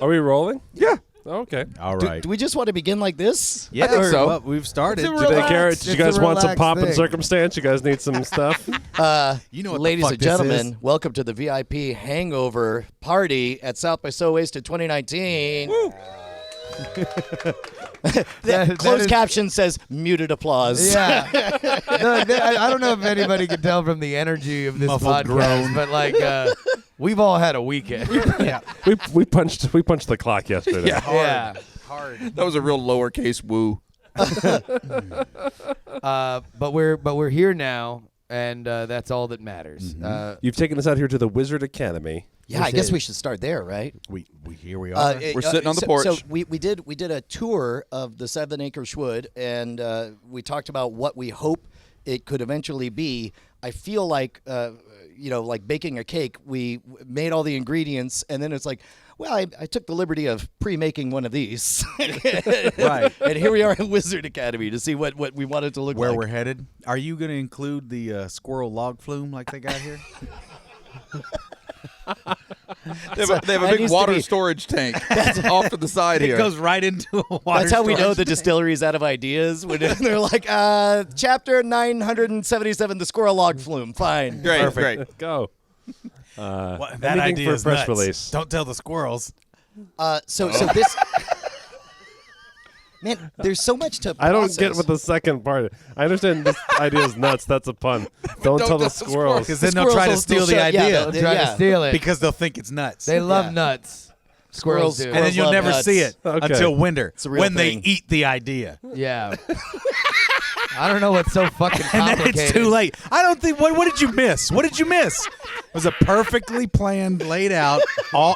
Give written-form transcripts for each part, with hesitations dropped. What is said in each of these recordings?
Are we rolling? Yeah. Okay. All right. Do we just want to begin like this? Yeah, I think so. Well, we've started. Do they care? Did you guys want some pomp and thing. circumstance? You guys need some stuff? You know what Ladies the fuck and gentlemen, this is? welcome to the VIP Hangover party at South by So Wasted 2019. That Closed is- caption says muted applause. Yeah. No, I don't know if anybody can tell from the energy of this Muffled podcast, groan. but we've all had a weekend. Yeah. we punched the clock yesterday. Yeah. Yeah. That was a real lowercase woo. But we're here now, and that's all that matters. You've taken us out here to the Wizard Academy. Yeah, I guess we should start there, right? We here we are. We're sitting on the porch. So we did a tour of the 7 Acres Wood, and we talked about what we hope it could eventually be. I feel like like baking a cake. We made all the ingredients, and then it's like, well, I took the liberty of pre-making one of these. Right. And here we are in Wizard Academy to see what we wanted to look Where like. we're headed. Are you going to include the squirrel log flume like they got here? They have a that big needs to water be- storage tank off to the side here. It goes right into a water. That's how we know storage the distillery's out of ideas. When they're like, chapter 977, the squirrel log flume. Fine. Great, Perfect. great. Go. That Anything idea for is press nuts. release. Don't tell the squirrels. So this. Man, there's so much to I don't process. get what the second part. I understand this idea is nuts. That's a pun. Don't tell the squirrels. Because then they'll try to steal the idea. they'll Try to steal it. Because they'll think it's nuts. They love Yeah. nuts. Squirrels do. and then you'll love never nuts. see it Okay. until winter a real when thing. they eat the idea. Yeah. I don't know what's so fucking And then complicated. it's too late. I don't think. What did you miss? What did you miss? It was a perfectly planned, laid out,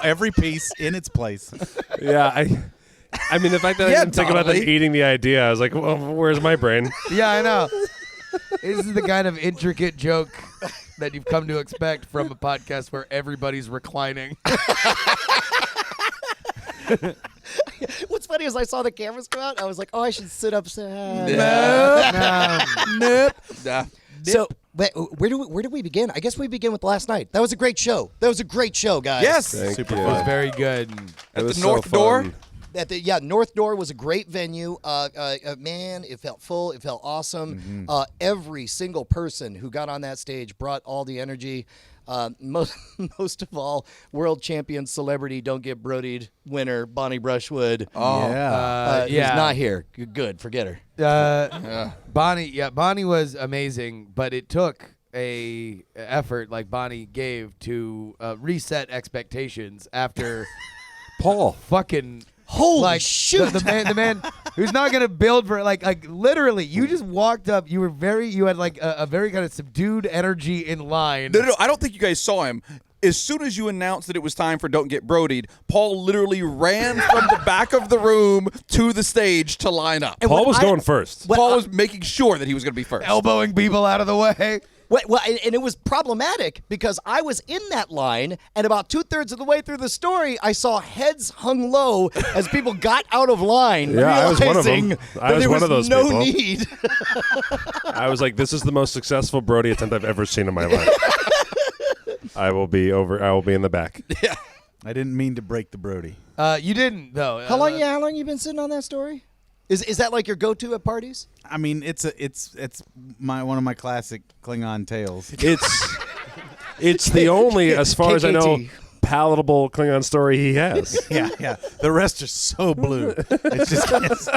every piece in its place. Yeah, I mean, the fact that I Yeah, didn't think about them Donnelly. eating the idea, I was like, well, where's my brain? Yeah, I know. This is the kind of intricate joke that you've come to expect from a podcast where everybody's reclining. What's funny is I saw the cameras come out. I was like, oh, I should sit up. Nope. Nah. So where do we begin? I guess we begin with last night. That was a great show. Guys. Yes. Thank Super you. It was very good. It was the so North Door? fun. North Door was a great venue. Man, it felt full. It felt awesome. Every single person who got on that stage brought all the energy. Most of all, world champion celebrity Don't Get Brodied winner Bonnie Brushwood. Oh. Yeah. Who's not here. Good. Forget her. Bonnie was amazing, but it took a effort like Bonnie gave to reset expectations after Paul. fucking Holy shoot. the man who's not gonna build for like literally you just walked up, you had like a very kind of subdued energy in line. No. I don't think you guys saw him. As soon as you announced that it was time for Don't Get Brodied, Paul literally ran from the back of the room to the stage to line up. And Paul what was I- going first. Paul was making sure that he was going to be first. Elbowing people out of the way. Well, and it was problematic because I was in that line, and about 2/3 of the way through the story, I saw heads hung low as people got out of line, Yeah, I was one of them. realizing I that was there one of those no people. need. I was like, this is the most successful Brody attempt I've ever seen in my life. I will be in the back. I didn't mean to break the Brody. You didn't though. How long you been sitting on that story? Is that like your go-to at parties? I mean, it's one of my classic Klingon tales. It's the only, as far as I know, KKT. palatable Klingon story he has. yeah. The rest are so blue. It's just.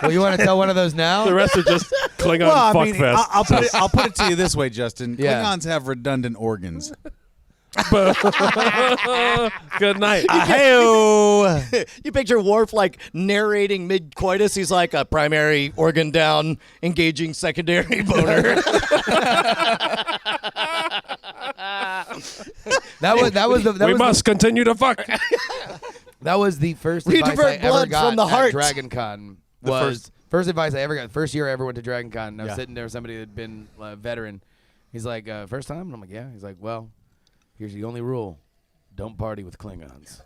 Well, you want to tell one of those now? The rest are just Klingon Well, I fuck mean, fest. I'll put it to you this way, Justin. Yeah. Klingons have redundant organs. Good night. You picture Worf like narrating mid-coitus. He's like a primary organ down, engaging secondary boner. That We must continue to fuck. That was the first We advice divert I ever blood got from the at heart. Dragon Con. First advice I ever got. First year I ever went to Dragon Con. And I was sitting there with somebody that had been a veteran. He's like, first time? And I'm like, yeah. He's like, well, here's the only rule. Don't party with Klingons.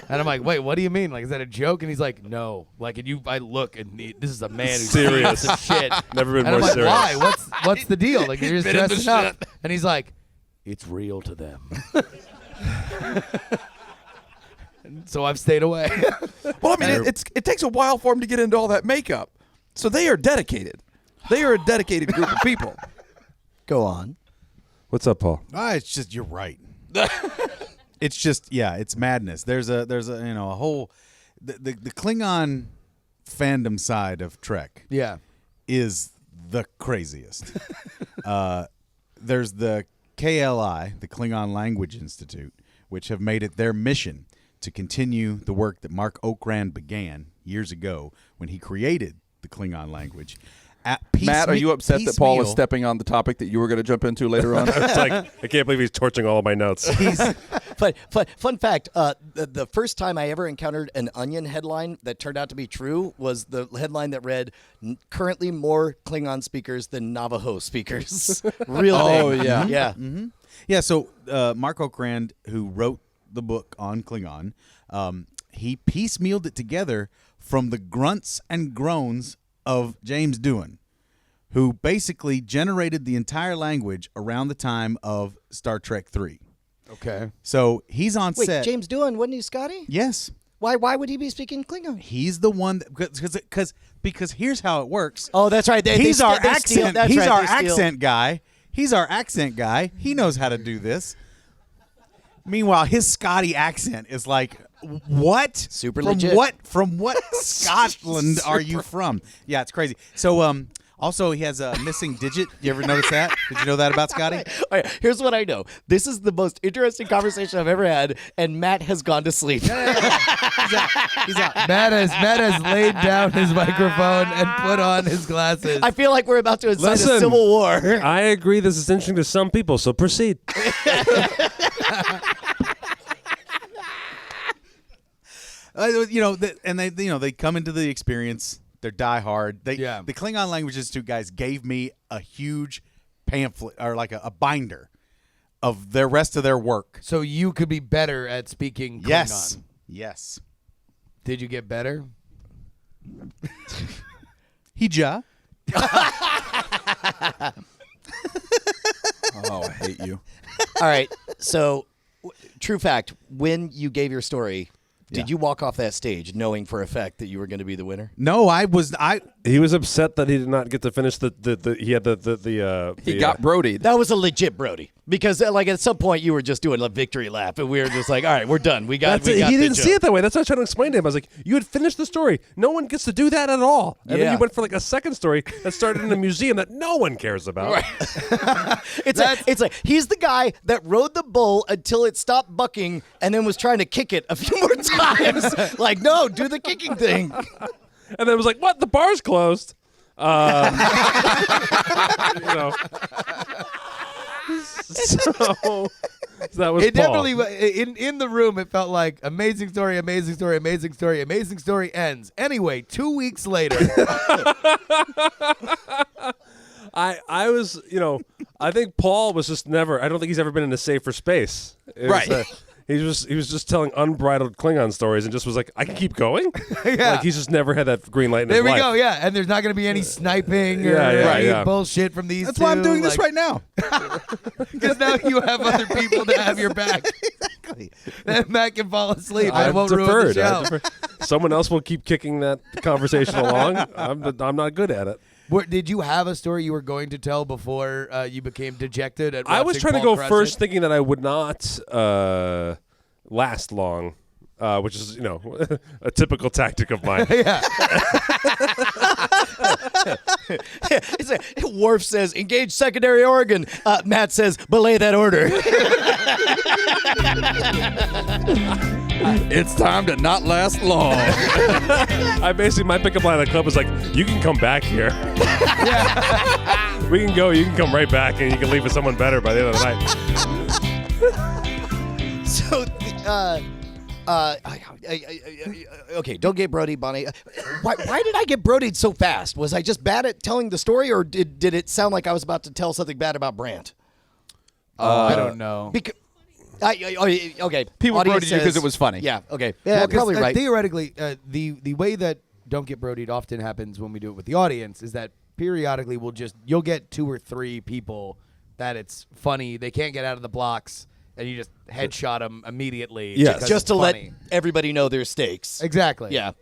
And I'm like, wait, what do you mean? Like, is that a joke? And he's like, no. Like, and I look, and this is a man who's Serious. some shit. Never been And more I'm like, serious. why? What's the deal? Like, you're just been in the dressing up. And he's like, it's real to them. So I've stayed away. Well, I mean, it takes a while for them to get into all that makeup. So they are dedicated. They are a dedicated group of people. Go on. What's up, Paul? It's just you're right. It's just it's madness. There's a a whole the Klingon fandom side of Trek. Yeah. Is the craziest. There's the KLI, the Klingon Language Institute, which have made it their mission to continue the work that Mark Okrand began years ago when he created the Klingon language. Matt, are you upset that Paul is piecemeal- stepping on the topic that you were going to jump into later on? It's like, I can't believe he's torching all of my notes. But fun fact, the first time I ever encountered an Onion headline that turned out to be true was the headline that read, currently more Klingon speakers than Navajo speakers. Real thing. Oh, yeah. Yeah. Yeah, so Mark Okrand, who wrote the book on Klingon, he piecemealed it together from the grunts and groans of James Doohan, who basically generated the entire language around the time of Star Trek 3. Okay. So he's on Wait, set. James Doohan, wasn't he Scotty? Yes. Why would he be speaking Klingon? He's the one because here's how it works. Oh, that's right. He's our they steal- accent. that's He's right, our they steal. accent guy. He's our accent guy. He knows how to do this. Meanwhile, his Scotty accent is like, what? Super from legit. From what Scotland are you from? Yeah, it's crazy. So, also he has a missing digit. You ever notice that? Did you know that about Scotty? All right, here's what I know. This is the most interesting conversation I've ever had, and Matt has gone to sleep. He's out. Matt has laid down his microphone and put on his glasses. I feel like we're about to incite a Listen. civil war. I agree this is interesting to some people, so proceed. They come into the experience. They're diehard. The Klingon Language Institute guys gave me a huge pamphlet or like a binder of their rest of their work. So you could be better at speaking Klingon. Yes. Did you get better? Hija. Oh, I hate you. All right, so true fact, when you gave your story, did you walk off that stage knowing for a fact that you were going to be the winner? No, He was upset that he did not get to finish he got Brodied. That was a legit Brody. Because like at some point you were just doing a victory lap and we were just like, all right, we're done. We got He the didn't see joke. it that way. That's what I was trying to explain to him. I was like, you had finished the story. No one gets to do that at all. And then Yeah. you went for like a second story that started in a museum that no one cares about. It's like he's the guy that rode the bull until it stopped bucking and then was trying to kick it a few more times. Like, no, do the kicking thing. And then it was like, what? The bar's closed. You know. So that was It Paul. definitely in the room. It felt like amazing story, amazing story, amazing story, amazing story ends. Anyway, 2 weeks later, I was, I think Paul was just never. I don't think he's ever been in a safer space. Right. He was just telling unbridled Klingon stories and just was like, I can keep going. Yeah. Like he's just never had that green light in there his we life. go. Yeah, and there's not going to be any sniping or Yeah, any yeah. bullshit from these. That's why I'm two, doing this like- right now. Because now you have other people to have your back. Exactly. Then Matt can fall asleep. I I've won't ruin the deferred. I show. defer. Someone else will keep kicking that conversation along. I'm not good at it. Did you have a story you were going to tell before you became dejected? At I was watching trying to Paul go crush first, it? thinking that I would not last long, which is a typical tactic of mine. Yeah. It's like, Worf says, engage secondary organ. Matt says, belay that order. It's time to not last long. I basically my pickup line at the club was like, you can come back here. We can go. You can come right back, and you can leave with someone better by the end of the night. So, okay, don't get Brody, Bonnie. Why did I get Brodied so fast? Was I just bad at telling the story, or did it sound like I was about to tell something bad about Brandt? I don't know. Okay. People audience Brodied you because says- it was funny. Yeah. Okay. Well, Yeah, 'cause, probably right. Theoretically, the way that Don't Get Brodied often happens when we do it with the audience is that periodically you'll get 2 or 3 people that it's funny. They can't get out of the blocks, and you just headshot them immediately. Yes. because Just it's to let funny. everybody know their stakes. Exactly. Yeah.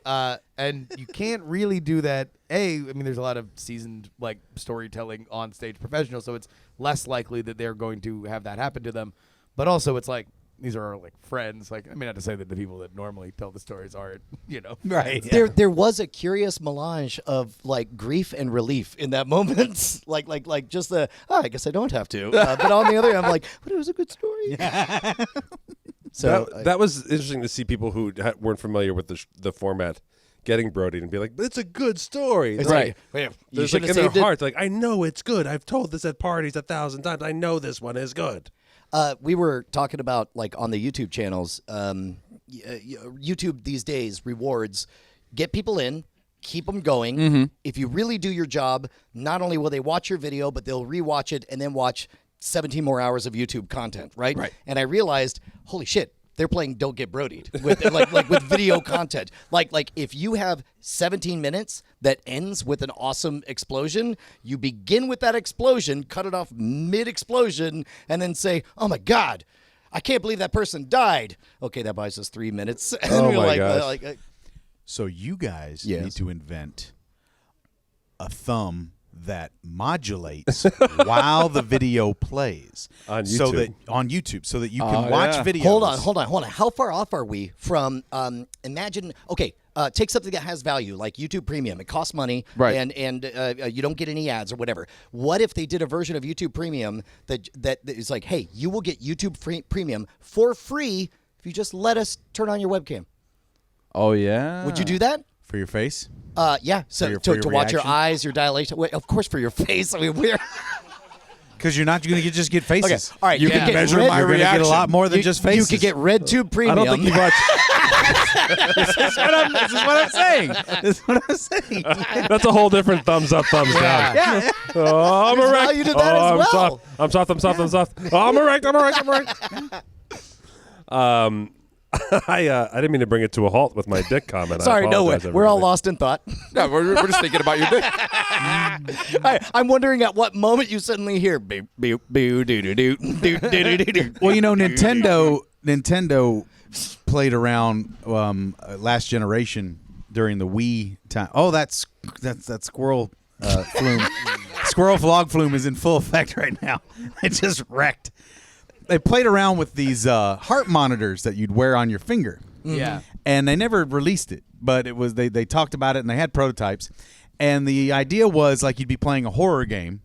And you can't really do that. I mean, there's a lot of seasoned like storytelling on stage professionals, so it's less likely that they're going to have that happen to them. But also, it's like these are our like friends. Like, I mean, not to say that the people that normally tell the stories aren't, Right. There was a curious melange of like grief and relief in that moment. like just the I guess I don't have to. But on the other hand, I'm like, but it was a good story. So that was interesting to see people who weren't familiar with the format getting Brody and be like, but it's a good story. it's Like, like, you there's should like have in their saved it. hearts, like, I know it's good. I've told this at parties 1,000 times. I know this one is good. We were talking about like on the YouTube channels. YouTube these days rewards get people in, keep them going. If you really do your job, not only will they watch your video, but they'll rewatch it and then watch 17 more hours of YouTube content. Right. And I realized, holy shit. They're playing "Don't Get Brodied" with like with video content. Like if you have 17 minutes that ends with an awesome explosion, you begin with that explosion, cut it off mid-explosion, and then say, "Oh my God, I can't believe that person died." Okay, that buys us 3 minutes. And Oh we're my like, gosh. So you guys Yes. need to invent a thumb that modulates while the video plays On so YouTube. that on YouTube, so that you can watch videos. Hold on. How far off are we from? Imagine. Okay, take something that has value like YouTube Premium. It costs money, Right. And you don't get any ads or whatever. What if they did a version of YouTube Premium that is like, hey, you will get YouTube Premium for free if you just let us turn on your webcam. Oh yeah. Would you do that? For your face. Yeah. So your- to for your watch your reaction? eyes, your dilation. Wait, of course, for your face. I mean, we're Because you're not going to just get faces. okay. All right. You you can can get measure red, my You're going to get a lot more than just faces. You could get RedTube Premium. I don't think you watch. This is what I'm saying. This is what I'm saying. That's a whole different thumbs up, thumbs down. Yeah. Oh, I'm There's erect. value to that oh, as I'm well. soft. I'm soft. Oh, I'm erect. I didn't mean to bring it to a halt with my dick comment. Sorry, I no, apologize, we're all everybody. lost in thought. Yeah, we're just thinking about your dick. I'm wondering at what moment you suddenly hear beep beep boo doo doo doo doo doo doo doo. Well, Nintendo played around last generation during the Wii time. Oh, that's squirrel flume. Squirrel log flume is in full effect right now. It just wrecked. They played around with these heart monitors that you'd wear on your finger. Yeah. And they never released it, but it was they talked about it and they had prototypes. And the idea was like you'd be playing a horror game,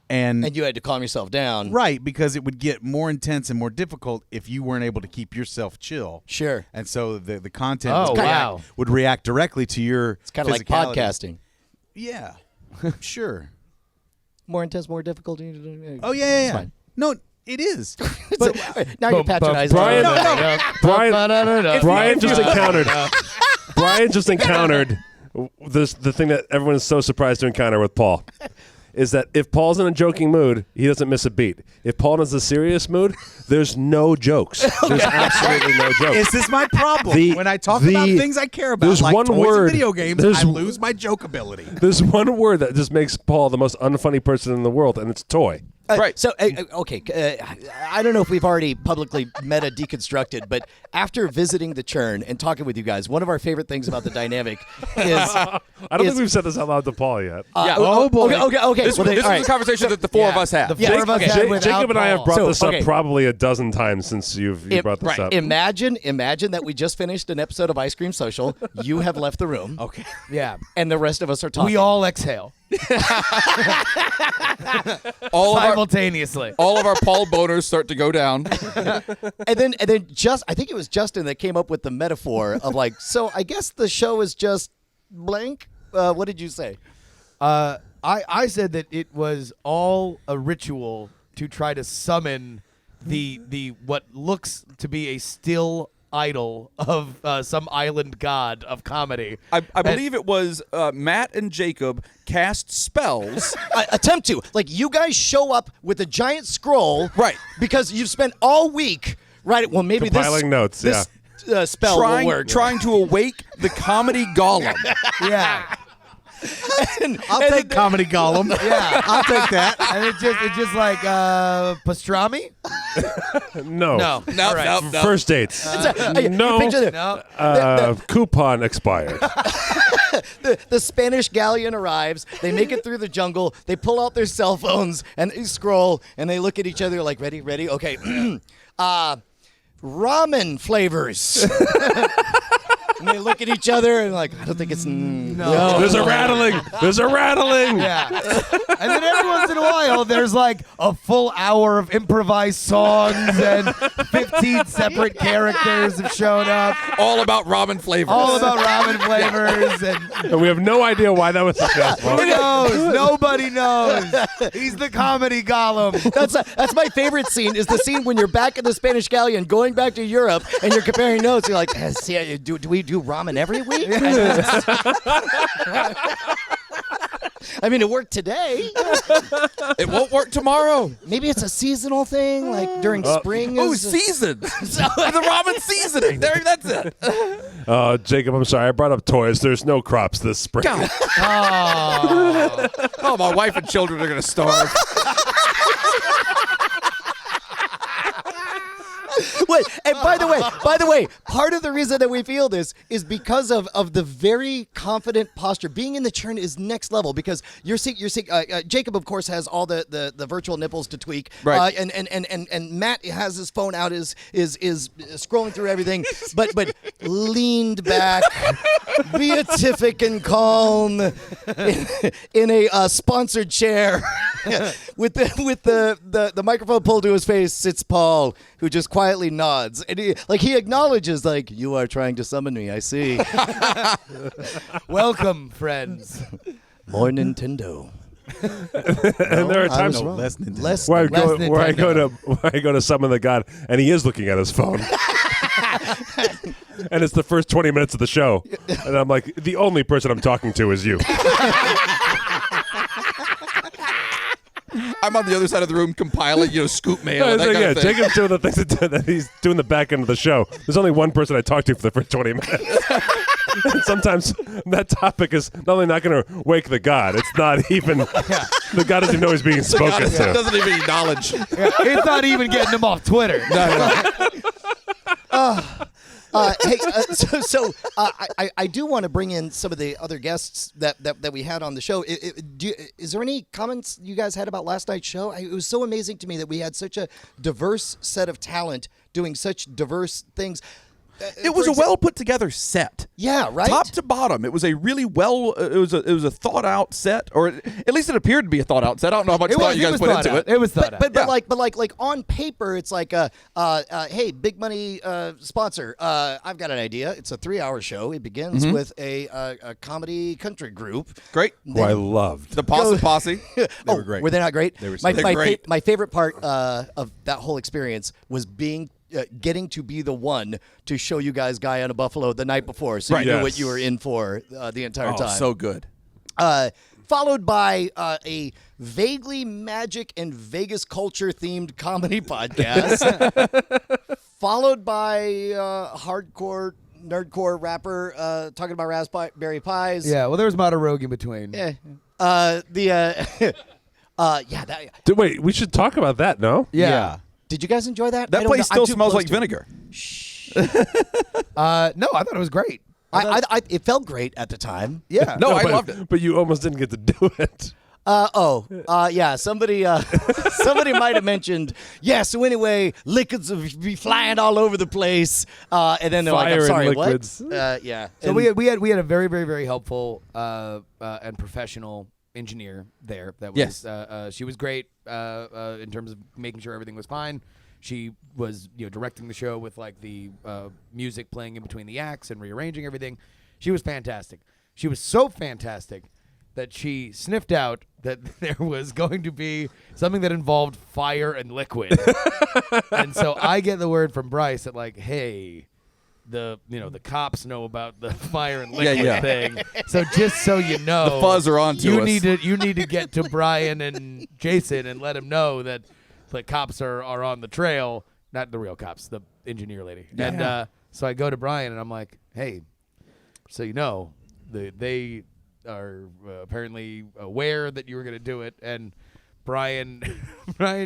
and You had to calm yourself down. right, because it would get more intense and more difficult if you weren't able to keep yourself chill. Sure. And so the content Oh, would, wow. would react directly to your It's kind of like physicality. podcasting. Yeah, sure. More intense, more difficult. Oh yeah. It's fine. No, it is. But now you're patronizing. Brian- me. Brian just encountered. Brian just encountered the thing that everyone is so surprised to encounter with Paul. Is that if Paul's in a joking mood, he doesn't miss a beat. If Paul is in a serious mood, there's no jokes. There's absolutely no jokes. Is this my problem? When I talk about things I care about, there's like one toys word- and video games, there's- I lose my joke ability. There's one word that just makes Paul the most unfunny person in the world, and it's toy. Right. So, okay, I don't know if we've already publicly meta deconstructed, but after visiting the churn and talking with you guys, one of our favorite things about the dynamic is I don't think we've said this out loud to Paul yet. Yeah. Oh, boy. Okay. This, Well, this all is right. a conversation that the four of us have. Yeah, Four of us okay. had without Jacob and I have Paul. brought So, this up okay. probably a dozen times since you brought this up. Imagine that we just finished an episode of Ice Cream Social. You have left the room. Okay. Yeah. And the rest of us are talking. We all exhale All simultaneously. of our Paul boners start to go down. and then I think it was Justin that came up with the metaphor of like, so I guess the show is just blank. What did you say? I said that it was all a ritual to try to summon the what looks to be a still idol of some island god of comedy. I believe it was Matt and Jacob cast spells. Attempt to. Like, you guys show up with a giant scroll. Right. Because you've spent all week, right? Well, maybe Compiling notes, this spell will work. trying to awake the comedy golem. Yeah. I'll take comedy Gollum. Yeah. I'll take that. And it's just like pastrami. No. No. No, All right. no. First dates. No. Picture No. Coupon expired. the Spanish galleon arrives. They make it through the jungle. They pull out their cell phones and they scroll and they look at each other like, ready? Okay. Ramen flavors. And they look at each other and like, I don't think it's no. There's a rattling. There's a rattling. Yeah. And then every once in a while, there's like a full hour of improvised songs and 15 separate characters have shown up. All about ramen flavors. All about ramen flavors. And we have no idea why that was successful. Who knows? Nobody knows. He's the comedy Gollum. That's my favorite scene. Is the scene when you're back in the Spanish galleon, going back to Europe, and you're comparing notes. You're like, do we do ramen every week? I mean, it worked today. It won't work tomorrow. Maybe it's a seasonal thing, like during spring. Oh, is- seasoned. The ramen seasoning. There, that's it. Jacob, I'm sorry. I brought up toys. There's no crops this spring. Oh, my wife and children are going to starve. Wait, and by the way, part of the reason that we feel this is because of the very confident posture. Being in the churn is next level because you're seeing. Jacob, of course, has all the virtual nipples to tweak, Right? And Matt has his phone out, is scrolling through everything, but leaned back, beatific and calm, in a sponsored chair, with the microphone pulled to his face sits Paul, who just quietly nods, and he acknowledges, like, you are trying to summon me. I see. Welcome, friends. More Nintendo. And there are times Less Nintendo. Less. where I go to summon the god, and he is looking at his phone. And it's the first 20 minutes of the show, and I'm like, the only person I'm talking to is you. I'm on the other side of the room compiling, scoop mail. And that kind of thing. Jacob's doing the things that he's doing the back end of the show. There's only one person I talk to for the first 20 minutes. And sometimes that topic is not only not going to wake the god, it's not even the god doesn't even know he's being spoken to. Doesn't even acknowledge. It's not even getting him off Twitter. I do want to bring in some of the other guests that we had on the show. Is there any comments you guys had about last night's show? It was so amazing to me that we had such a diverse set of talent doing such diverse things. It was a well put together set. Yeah, right. Top to bottom, it was a really it was a thought out set, or at least it appeared to be a thought out set. I don't know how much thought you guys put into it. It was thought out. But like on paper, it's like hey, big money sponsor. I've got an idea. It's a 3-hour show. It begins with a comedy country group. Great. Who I loved. The Posse. They were great. Were they not great? They were great. My favorite part of that whole experience was getting to be the one to show you guys Guy on a Buffalo the night before, so Right. you knew Yes. what you were in for the entire Oh, time. so good. Followed by a vaguely magic and Vegas culture themed comedy podcast. Followed by hardcore nerdcore rapper talking about raspberry pies. Yeah, well, there was Mata Rogue in between. Yeah. Wait, we should talk about that, no? Yeah. Did you guys enjoy that? That place still smells like vinegar. No, I thought it was great. It felt great at the time. Yeah. No, I loved it. But you almost didn't get to do it. Somebody might have mentioned, so anyway, liquids will be flying all over the place, and then they're like, Fire I'm and sorry, liquids. what? Yeah. So we had a very, very, very helpful and professional engineer there. That was Yes. she was great in terms of making sure everything was fine. She was directing the show with like the music playing in between the acts and rearranging everything. She was fantastic. She was so fantastic that she sniffed out that there was going to be something that involved fire and liquid. And so I get the word from Bryce that like, hey, the cops know about the fire and liquid thing. So just so you know, The fuzz are on to us. You need to get to Brian and Jason and let them know that the cops are on the trail, not the real cops, the engineer lady. And so I go to Brian and I'm like, hey, so you know, they are apparently aware that you were going to do it, and Brian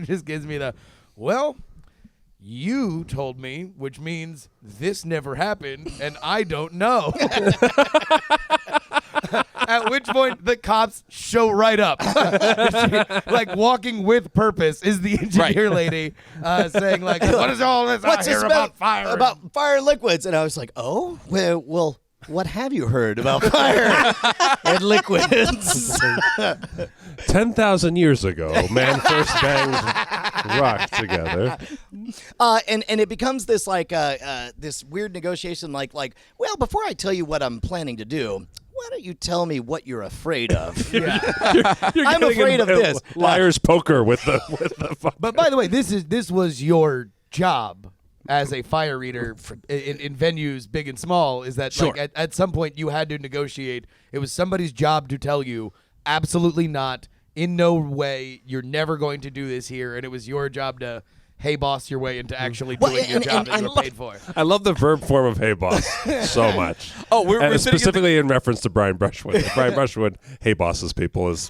just gives me the, well, you told me, which means this never happened, and I don't know. At which point the cops show right up. Like walking with purpose is the engineer lady saying like, what is all this What's out this here about fire? About fire and liquids. And I was like, oh, well, what have you heard about fire and liquids? 10,000 years ago, man first banged rock together. And it becomes this like this weird negotiation like, well, before I tell you what I'm planning to do, why don't you tell me what you're afraid of? You're I'm getting afraid of this. Liar's poker with the fire. But by the way, this was your job as a fire eater in venues big and small, is that like at some point you had to negotiate. It was somebody's job to tell you, absolutely not, in no way, you're never going to do this here, and it was your job to hey boss your way into actually doing your job that you were paid for. I love the verb form of hey boss so much. Oh, we're and sitting specifically in reference to Brian Brushwood. Brian Brushwood, hey bosses people is,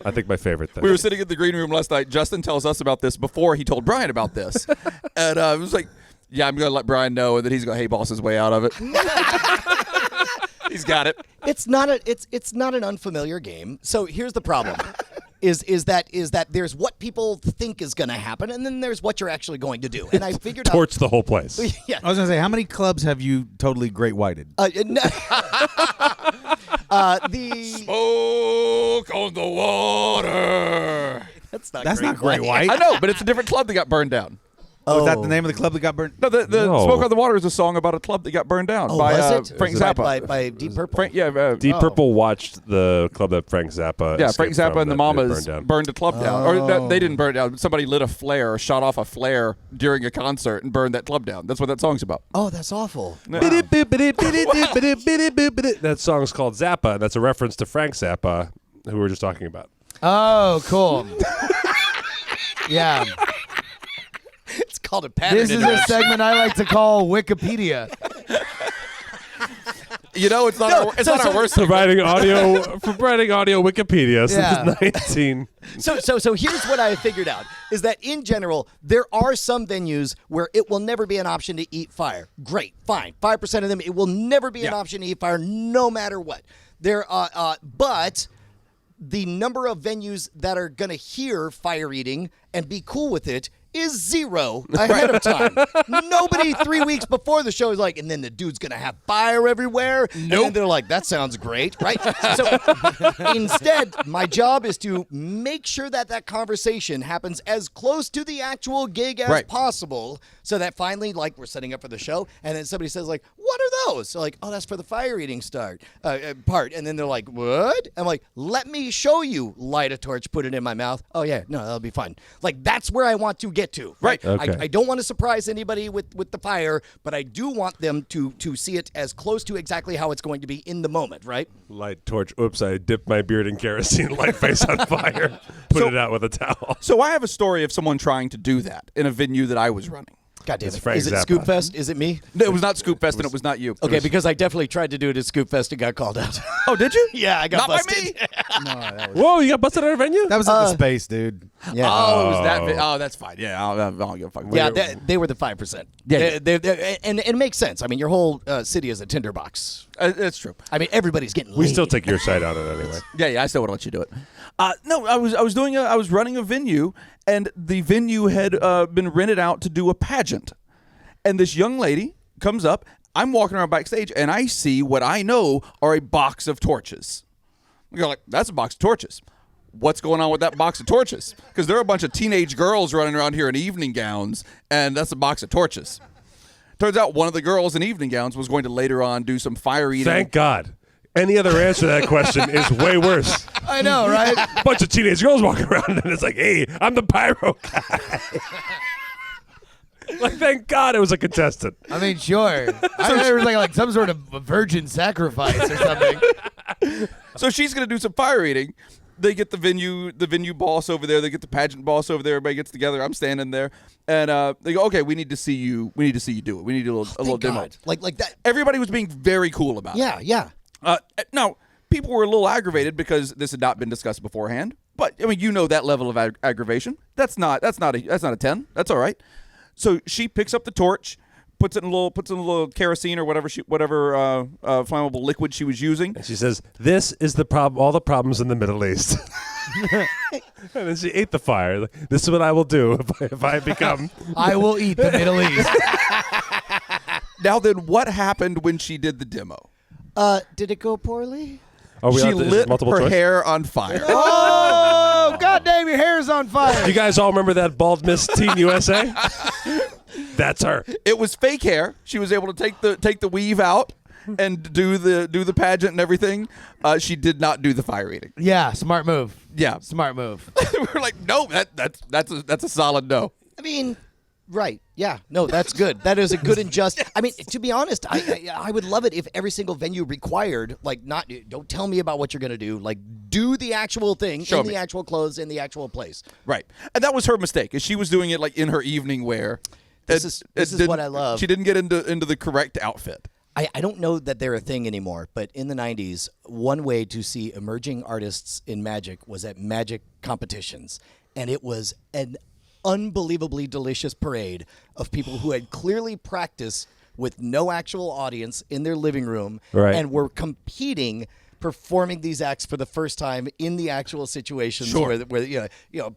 I think, my favorite thing. We were sitting in the green room last night. Justin tells us about this before he told Brian about this. And it was like, yeah, I'm going to let Brian know, and then he's going to hey boss his way out of it. He's got it. It's not an unfamiliar game. So here's the problem. Is that there's what people think is going to happen, and then there's what you're actually going to do. And I figured Torch the whole place. Yeah. I was going to say, how many clubs have you totally great whited? The Smoke on the water. That's not Not great white. I know, but it's a different club that got burned down. Oh, is that the name of the club that got burned? No, the No. Smoke on the Water is a song about a club that got burned down by was it? Frank By- Zappa. by Deep Purple. Deep Purple watched the club that Frank Zappa Yeah, escaped Frank Zappa from and the that Mamas burned down. burned a club down. Or they didn't burn it down. Somebody lit a flare or shot off a flare during a concert and burned that club down. That's what that song's about. Oh, that's awful. That song's called Zappa, and that's a reference to Frank Zappa, who we were just talking about. Oh, cool. Yeah. It's called a pattern. This is a segment I like to call Wikipedia. You know, it's not our worst. Providing audio Wikipedia Yeah. since 19. So here's what I figured out is that in general there are some venues where it will never be an option to eat fire. Great, fine. 5% of them it will never be an option to eat fire no matter what. But the number of venues that are going to hear fire eating and be cool with it is zero ahead of time. Nobody 3 weeks before the show is like, and then the dude's going to have fire everywhere. Nope. And then they're like, that sounds great, right? So instead, my job is to make sure that that conversation happens as close to the actual gig as possible so that finally, like, we're setting up for the show, and then somebody says, like, what are those? So like, oh, that's for the fire eating part. And then they're like, what? I'm like, let me show you. Light a torch, put it in my mouth. Oh, yeah, no, that'll be fine. Like, that's where I want to get to. Right. Okay. I don't want to surprise anybody with the fire, but I do want them to see it as close to exactly how it's going to be in the moment, right? Light torch. Oops, I dipped my beard in kerosene, light face on fire, put it out with a towel. So I have a story of someone trying to do that in a venue that I was running. God damn It's it. Frank Is it Zappa. Scoop Fest? Is it me? No, it was not Scoop Fest, and it was not you. Okay, because I definitely tried to do it at Scoop Fest and got called out. Oh, did you? Yeah, I got Not busted. by me. Whoa, you got busted at a venue? That was at the space, dude. Yeah. Oh, it was that. Oh, that's fine. Yeah, I'll give a fuck. Yeah, they were the 5%. Yeah, And it makes sense. I mean, your whole city is a tinderbox. That's true. I mean, everybody's getting We laid. still take your side on it anyway. Yeah, I still want to let you do it. No, I was running a venue, and the venue had been rented out to do a pageant. And this young lady comes up. I'm walking around backstage, and I see what I know are a box of torches. We go like, that's a box of torches. What's going on with that box of torches? Because there are a bunch of teenage girls running around here in evening gowns, and that's a box of torches. Turns out one of the girls in evening gowns was going to later on do some fire eating. Thank God. Any other answer to that question is way worse. I know, right? Bunch of teenage girls walking around, and it's like, hey, I'm the pyro guy. Like, thank God it was a contestant. I mean, sure. I thought it was like some sort of virgin sacrifice or something. So she's going to do some fire eating. They get the venue boss over there. They get the pageant boss over there. Everybody gets together. I'm standing there, and they go, "Okay, we need to see you. We need to see you do it. We need to do a little Thank demo." God. Like that. Everybody was being very cool about it. Yeah. Now, people were a little aggravated because this had not been discussed beforehand. But I mean, you know that level of aggravation. That's not a 10. That's all right. So she picks up the torch, puts in a little kerosene or whatever flammable liquid she was using. And she says, "This is the problem. All the problems in the Middle East." And then she ate the fire. Like, this is what I will do if I become. I will eat the Middle East. Now then, what happened when she did the demo? Did it go poorly? Are we She on to- is lit multiple her choice? hair on fire. Oh, God damn, your hair's on fire. You guys all remember that bald Miss Teen USA? That's her. It was fake hair. She was able to take the weave out and do the pageant and everything. She did not do the fire eating. Yeah, smart move. Yeah, Smart move. we're like, no, that's a solid no. I mean, right. Yeah. No, that's good. That is a good and just. I mean, to be honest, I would love it if every single venue required, like, don't tell me about what you're going to do. Like, do the actual thing Show in me. the actual clothes in the actual place. Right, and that was her mistake. Is she was doing it like in her evening wear. This is what I love. She didn't get into the correct outfit. I don't know that they're a thing anymore, but in the 90s, one way to see emerging artists in magic was at magic competitions. And it was an unbelievably delicious parade of people who had clearly practiced with no actual audience in their living room Right. and were competing, performing these acts for the first time in the actual situations Sure. where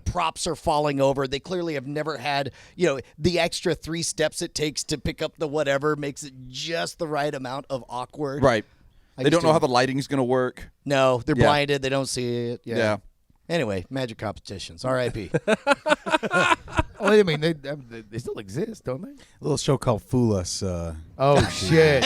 props are falling over. They clearly have never had, the extra 3 steps it takes to pick up the whatever makes it just the right amount of awkward. Right. I They used don't know to- how the lighting's going to work. No, they're Yeah. blinded. They don't see it. Yeah. Yeah. Anyway, magic competitions. R.I.P. Well, I mean, they still exist, don't they? A little show called Fool Us. Oh, shit.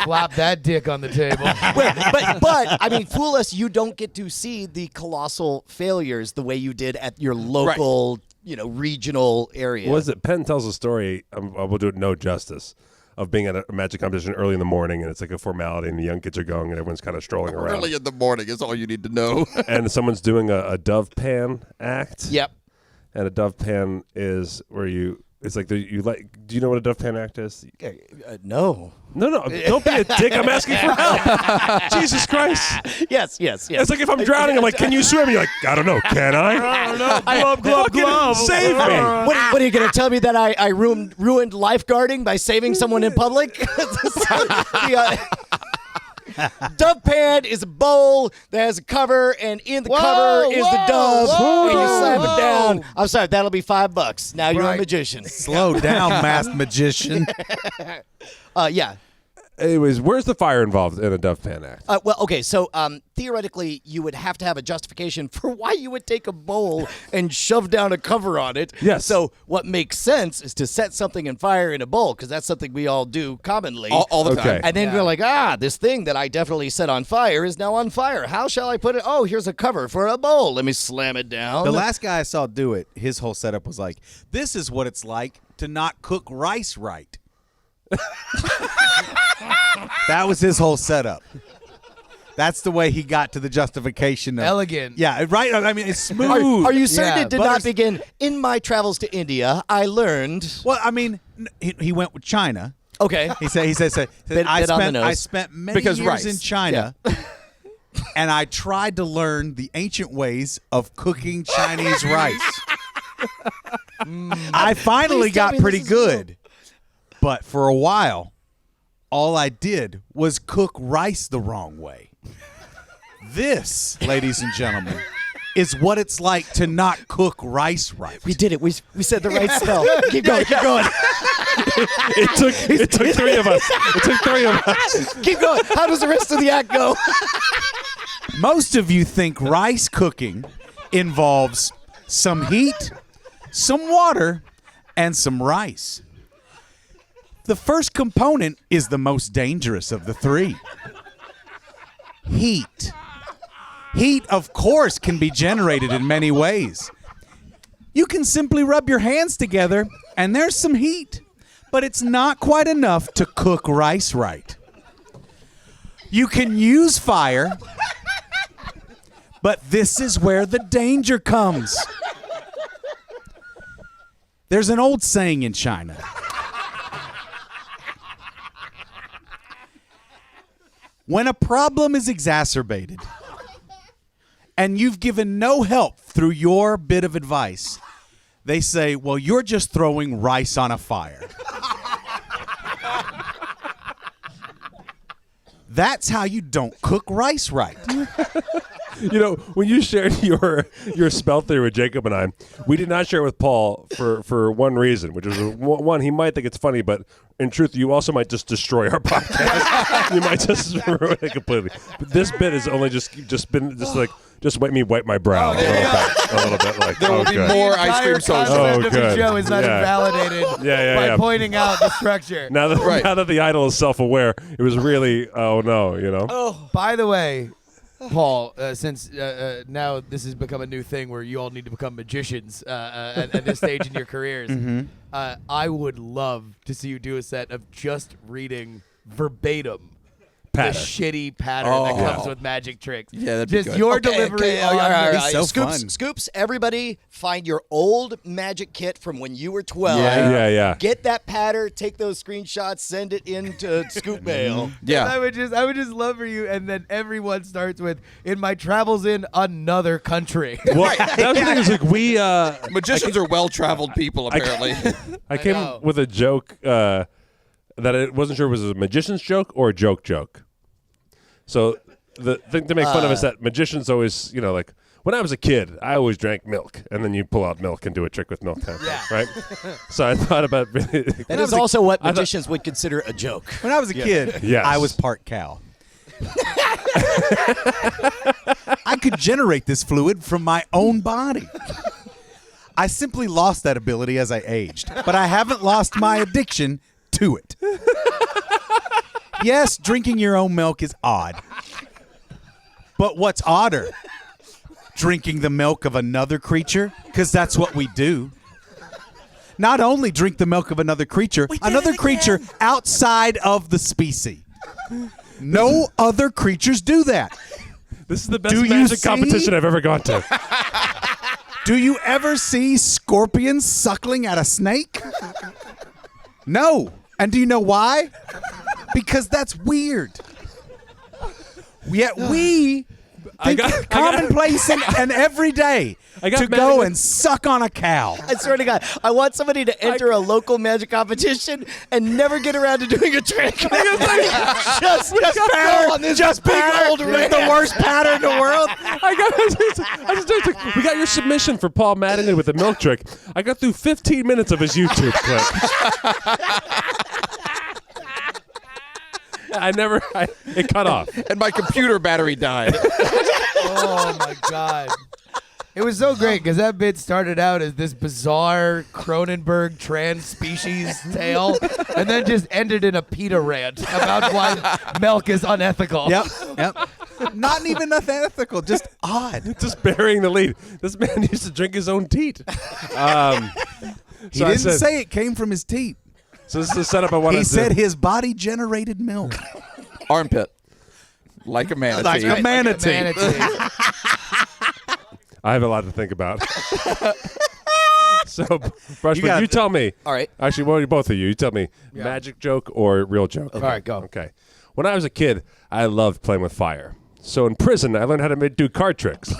Flop that dick on the table. but I mean, fool us. You don't get to see the colossal failures the way you did at your local, regional area. Was it? Penn tells a story. I will do it no justice. Of being at a magic competition early in the morning, and it's like a formality, and the young kids are going, and everyone's kind of strolling around. Early in the morning is all you need to know. And someone's doing a dove pan act. Yep. And a dove pan is where it's like do you know what a dove pan act is? No. No, don't be a dick. I'm asking for help. Jesus Christ. Yes. It's like if I'm drowning, I'm like, can you swim? You're like, I don't know. Can I? I don't know. Glove. Save me. What are you going to tell me that I ruined lifeguarding by saving someone in public? Dove pan is a bowl that has a cover, and in the cover is the dove, and you slam it down. I'm sorry, that'll be $5. Now you're a Right. magician. Slow down, masked magician. Yeah. Anyways, where's the fire involved in a dove pan act? Well, okay, so theoretically, you would have to have a justification for why you would take a bowl and shove down a cover on it. Yes. So what makes sense is to set something in fire in a bowl, because that's something we all do commonly. all the Okay. time. And then you're like, this thing that I definitely set on fire is now on fire. How shall I put it? Oh, here's a cover for a bowl. Let me slam it down. The last guy I saw do it, his whole setup was like, this is what it's like to not cook rice right. That was his whole setup. That's the way he got to the justification. Elegant. Yeah, right. I mean, it's smooth. Are you certain Yeah, it did but not there's- begin? In my travels to India, I learned. Well, I mean, he went with China. Okay. He said Bit I on the nose. spent many Because years rice. in China, and I tried to learn the ancient ways of cooking Chinese rice. I finally Please tell got me pretty this is real. good, but for a while, all I did was cook rice the wrong way. This, ladies and gentlemen, is what it's like to not cook rice right. We did it. We said the right spell. Keep going. Keep going. It took 3 of us. It took 3 of us. Keep going. How does the rest of the act go? Most of you think rice cooking involves some heat, some water, and some rice. The first component is the most dangerous of the 3. Heat. Heat, of course, can be generated in many ways. You can simply rub your hands together, and there's some heat, but it's not quite enough to cook rice right. You can use fire, but this is where the danger comes. There's an old saying in China. When a problem is exacerbated and you've given no help through your bit of advice, they say, well, you're just throwing rice on a fire. That's how you don't cook rice right. You know, when you shared your spell theory with Jacob and I, we did not share it with Paul for one reason, which was one, he might think it's funny, but in truth, you also might just destroy our podcast. You might just ruin it completely. But this bit has only just make me wipe my brow a little bit. Like, There will be good. more ice cream social. Oh, of the good. show is not Yeah. invalidated by pointing out the structure. Now that the idol is self-aware, it was really, oh no, you know. By the way, Paul, since now this has become a new thing where you all need to become magicians at this stage in your careers, I would love to see you do a set of just reading verbatim Patter. the shitty pattern that comes with magic tricks. Yeah, that'd be just good. your delivery. All right. It's so Scoops, fun. Scoops, everybody find your old magic kit from when you were 12. Yeah. Get that pattern, take those screenshots, send it into Scoop Mail. Yeah. I would just love for you, and then everyone starts with "in my travels in another country." Well, that was the thing. Is like we. Magicians are well-traveled people, apparently. I came know. with a joke that I wasn't sure if it was a magician's joke or a joke. So the thing to make fun of is that magicians always, you know, like when I was a kid, I always drank milk, and then you pull out milk and do a trick with milk, kind of thing, right? So I thought about That is also what magicians would consider a joke. When I was a kid, Yes. I was part cow. I could generate this fluid from my own body. I simply lost that ability as I aged, but I haven't lost my addiction to it. Yes, drinking your own milk is odd. But what's odder? Drinking the milk of another creature? Because that's what we do. Not only drink the milk of another creature outside of the species. No other creatures do that. This is the best Do you magic see? competition I've ever gone to. Do you ever see scorpions suckling at a snake? No. And do you know why? Because that's weird. Yet we think it's commonplace and everyday to go and suck on a cow. I swear to God, I want somebody to enter a local magic competition and never get around to doing a trick. just pattern, just big old ring. The worst pattern in the world. We got your submission for Paul Mattingly with the milk trick. I got through 15 minutes of his YouTube clip. It cut off. And my computer battery died. Oh my God. It was so great because that bit started out as this bizarre Cronenberg trans-species tale and then just ended in a PETA rant about why milk is unethical. Yep. Not even unethical, just odd. Just burying the lead. This man used to drink his own teat. He didn't say it came from his teeth. So this is the setup I want to He do. said his body generated milk. Armpit. Like a manatee. Like a manatee. I have a lot to think about. So, Brushman, gotta- you tell me. All right. Actually, well, both of you. You tell me magic joke or real joke. All right, go. Okay. When I was a kid, I loved playing with fire. So in prison, I learned how to do card tricks.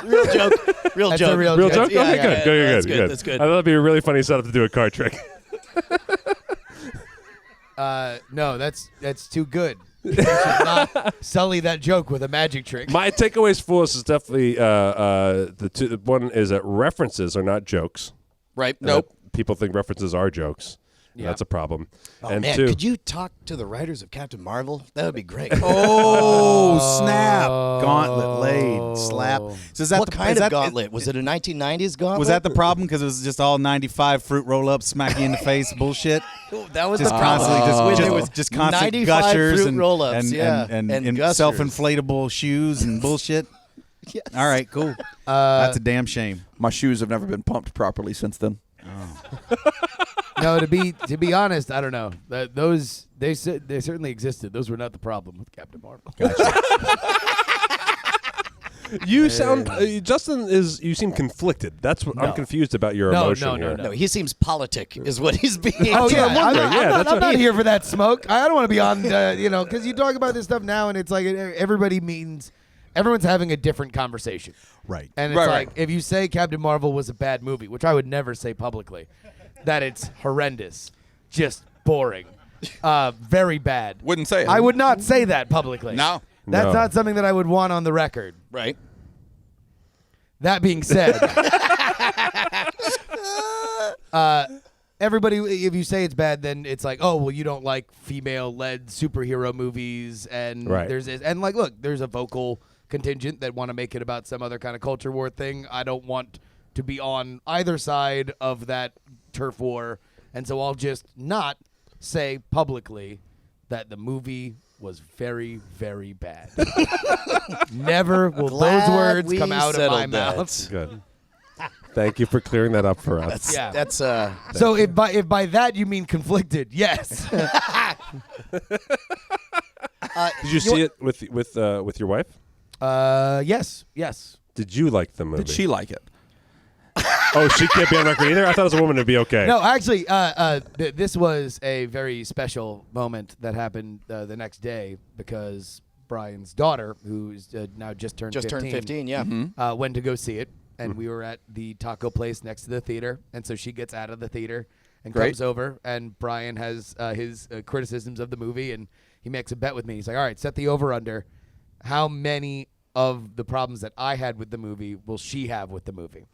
Real joke. Real That's joke. a real Real joke. joke? Okay, good. That's good. That's good. I thought that'd be a really funny setup to do a card trick. No, that's too good. You should not sully that joke with a magic trick. My takeaways for us is definitely the one is that references are not jokes. Right. Nope. People think references are jokes. Yeah. That's a problem. Oh, and man, two, could you talk to the writers of Captain Marvel? That would be great. Oh, snap. Gauntlet laid. Slap. So is that What kind of gauntlet? Was it a 1990s gauntlet? Was that the problem? Because it was just all 95 fruit roll-ups, smack you in the face bullshit? That was Just the problem. constantly, When there was just constant 95 gushers fruit and, roll-ups, and gushers. self-inflatable shoes and bullshit. Yes. All right, cool. That's a damn shame. My shoes have never been pumped properly since then. No, to be honest, I don't know. Those they certainly existed. Those were not the problem with Captain Marvel. You sound Justin is. You seem conflicted. That's what I'm confused about your emotion here. No, he seems politic, is what he's being. Oh yeah, I'm not what- here for that smoke. I don't want to be on, because you talk about this stuff now, and it's like everyone's having a different conversation, Right. and it's like if you say Captain Marvel was a bad movie, which I would never say publicly, that it's horrendous, just boring, very bad. Wouldn't say it. I would not say that publicly. No. That's No. not something that I would want on the record. Right. That being said, everybody, if you say it's bad, then it's like, oh, well, you don't like female-led superhero movies, and Right. look, there's a vocal contingent that want to make it about some other kind of culture war thing. I don't want to be on either side of that turf war, and so I'll just not say publicly that the movie was very, very bad. Never will those words come out of my mouth. Good. Thank you for clearing that up for us. Yeah. That's So if by that you mean conflicted, yes. Did you see it with your wife? Yes. Did you like the movie? Did she like it? Oh, she can't be on record either. I thought as a woman it'd be okay. No, actually, this was a very special moment that happened the next day because Brian's daughter, who's now just turned 15, yeah. went to go see it, and we were at the taco place next to the theater, and so she gets out of the theater and comes over, and Brian has his criticisms of the movie, and he makes a bet with me. He's like, all right, set the over-under. How many of the problems that I had with the movie will she have with the movie?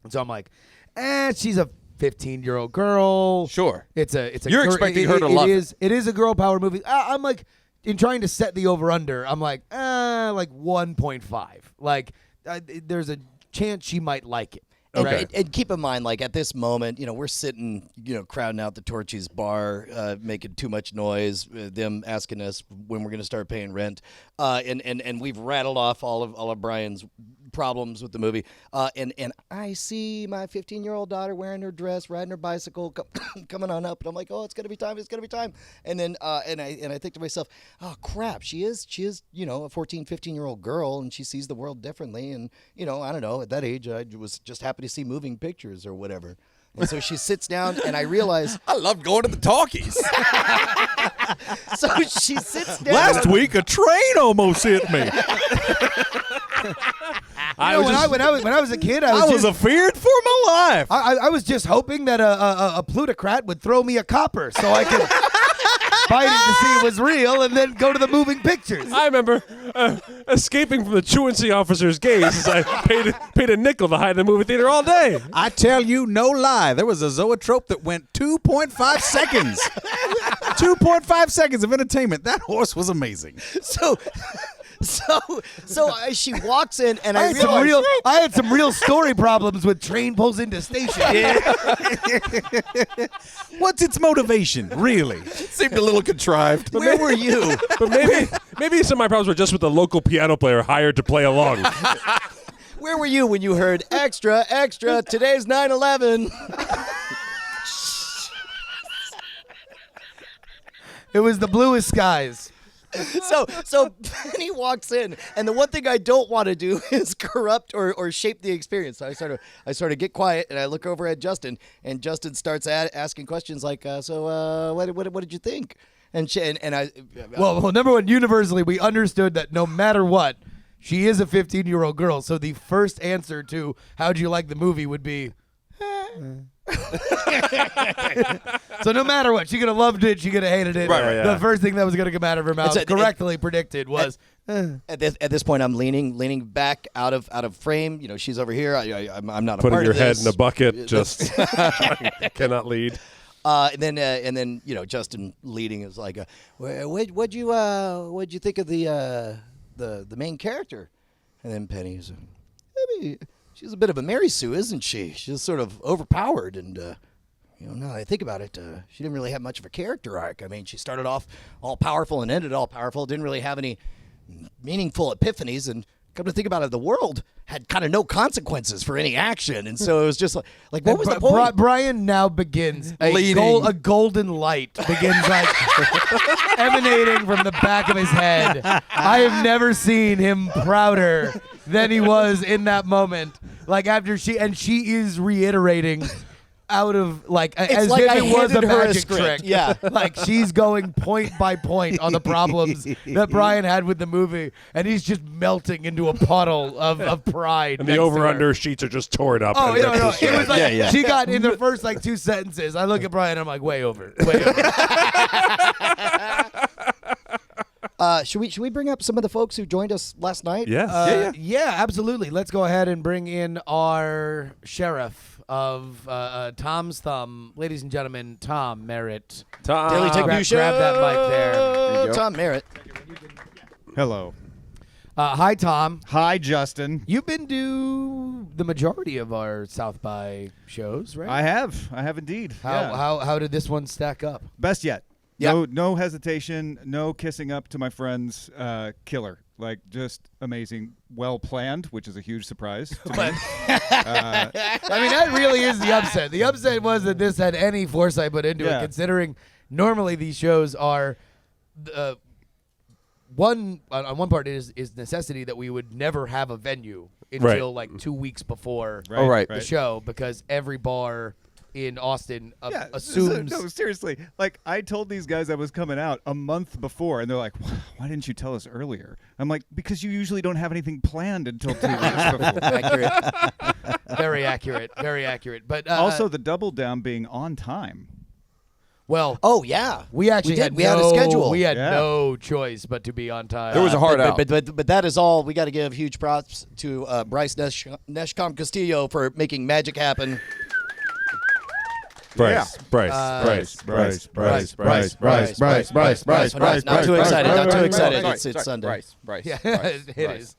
And so I'm like, she's a 15-year-old girl. Sure. It's a. You're expecting her to love it. It is a girl power movie. I'm like, in trying to set the over under, I'm like 1.5. Like, there's a chance she might like it. Okay. And keep in mind, like at this moment, we're sitting, crowding out the Torchy's bar, making too much noise. Them asking us when we're going to start paying rent, and we've rattled off all of Brian's problems with the movie. And I see my 15-year-old daughter wearing her dress, riding her bicycle, coming on up, and I'm like, oh, it's gonna be time. And then and I think to myself, oh crap, she is a 14, 15-year-old girl, and she sees the world differently. And I don't know, at that age, I was just happy to see moving pictures or whatever. And so she sits down, and I realize I love going to the talkies. so she sits down. Last week, a train almost hit me. When I was a kid, I was afeared for my life. I was just hoping that a plutocrat would throw me a copper so I could bite it to see it was real and then go to the moving pictures. I remember escaping from the truancy officer's gaze as I paid a nickel to hide in the movie theater all day. I tell you, no lie. There was a zoetrope that went 2.5 seconds. 2.5 seconds of entertainment. That horse was amazing. So she walks in, and I realize I had some real story problems with train pulls into station. What's its motivation, really? Seemed a little contrived. where were you? But maybe some of my problems were just with the local piano player hired to play along. Where were you when you heard extra, extra, today's 9/11? It was the bluest skies. So Penny walks in, and the one thing I don't want to do is corrupt or shape the experience. So I sort of get quiet, and I look over at Justin, and Justin starts asking questions like, what did you think? And I Well, number one, universally, we understood that no matter what, she is a 15-year-old girl. So the first answer to how'd you like the movie would be, So no matter what, she could have loved it, she could have hated it. Right, yeah. The first thing that was going to come out of her mouth, correctly predicted, was, at this point I'm leaning back out of frame. She's over here. I'm not a Putting part your of head this. in a bucket, just cannot lead. And then Justin leading is like, what'd you think of the main character? And then Penny's, she's a bit of a Mary Sue, isn't she? She's sort of overpowered, and now that I think about it, she didn't really have much of a character arc. I mean, she started off all powerful and ended all powerful. Didn't really have any meaningful epiphanies, and come to think about it, the world had kind of no consequences for any action, and so it was just like what was the point? Brian now begins Leaning. a golden light begins like emanating from the back of his head. I have never seen him prouder than he was in that moment. Like after she is reiterating out of as like if I it was a handed her a magic script. trick. Yeah. Like she's going point by point on the problems that Brian had with the movie, and he's just melting into a puddle of pride. And the next to her. over-under sheets are just torn up. Oh, and no, ripped no. to It shreds. was like Yeah. she got in the first 2 sentences. I look at Brian, I'm like, way over. Should we bring up some of the folks who joined us last night? Yes. Yeah, absolutely. Let's go ahead and bring in our sheriff of Tom's Thumb. Ladies and gentlemen, Tom Merritt. Tom. Daily Take grab- View Show. grab that mic there. Tom Merritt. Hello. Hi, Tom. Hi, Justin. You've been to the majority of our South by shows, right? I have indeed. Yeah. How did this one stack up? Best yet. Yeah. No hesitation, no kissing up to my friends. Killer. Like, just amazing. Well planned, which is a huge surprise to me. I mean, that really is the upset. The upset was that this had any foresight put into Yeah. it, considering normally these shows are on one part is necessity that we would never have a venue until 2 weeks before Right, Oh, right. the show, because every bar in Austin Yeah, assumes. No, seriously. Like, I told these guys I was coming out a month before, and they're like, "Why didn't you tell us earlier?" I'm like, "Because you usually don't have anything planned until 2 weeks before." Accurate. Very accurate, very accurate. But Also, the double down being on time. well, Oh yeah, we actually did. had We had a schedule. We had Yeah. no choice but to be on time. There was a hard out. But that is all. We got to give huge props to Bryce Neshcom Castillo for making magic happen. Bryce. Bryce. Not too excited. Not too excited. It's Sunday. Bryce. Yeah, it is.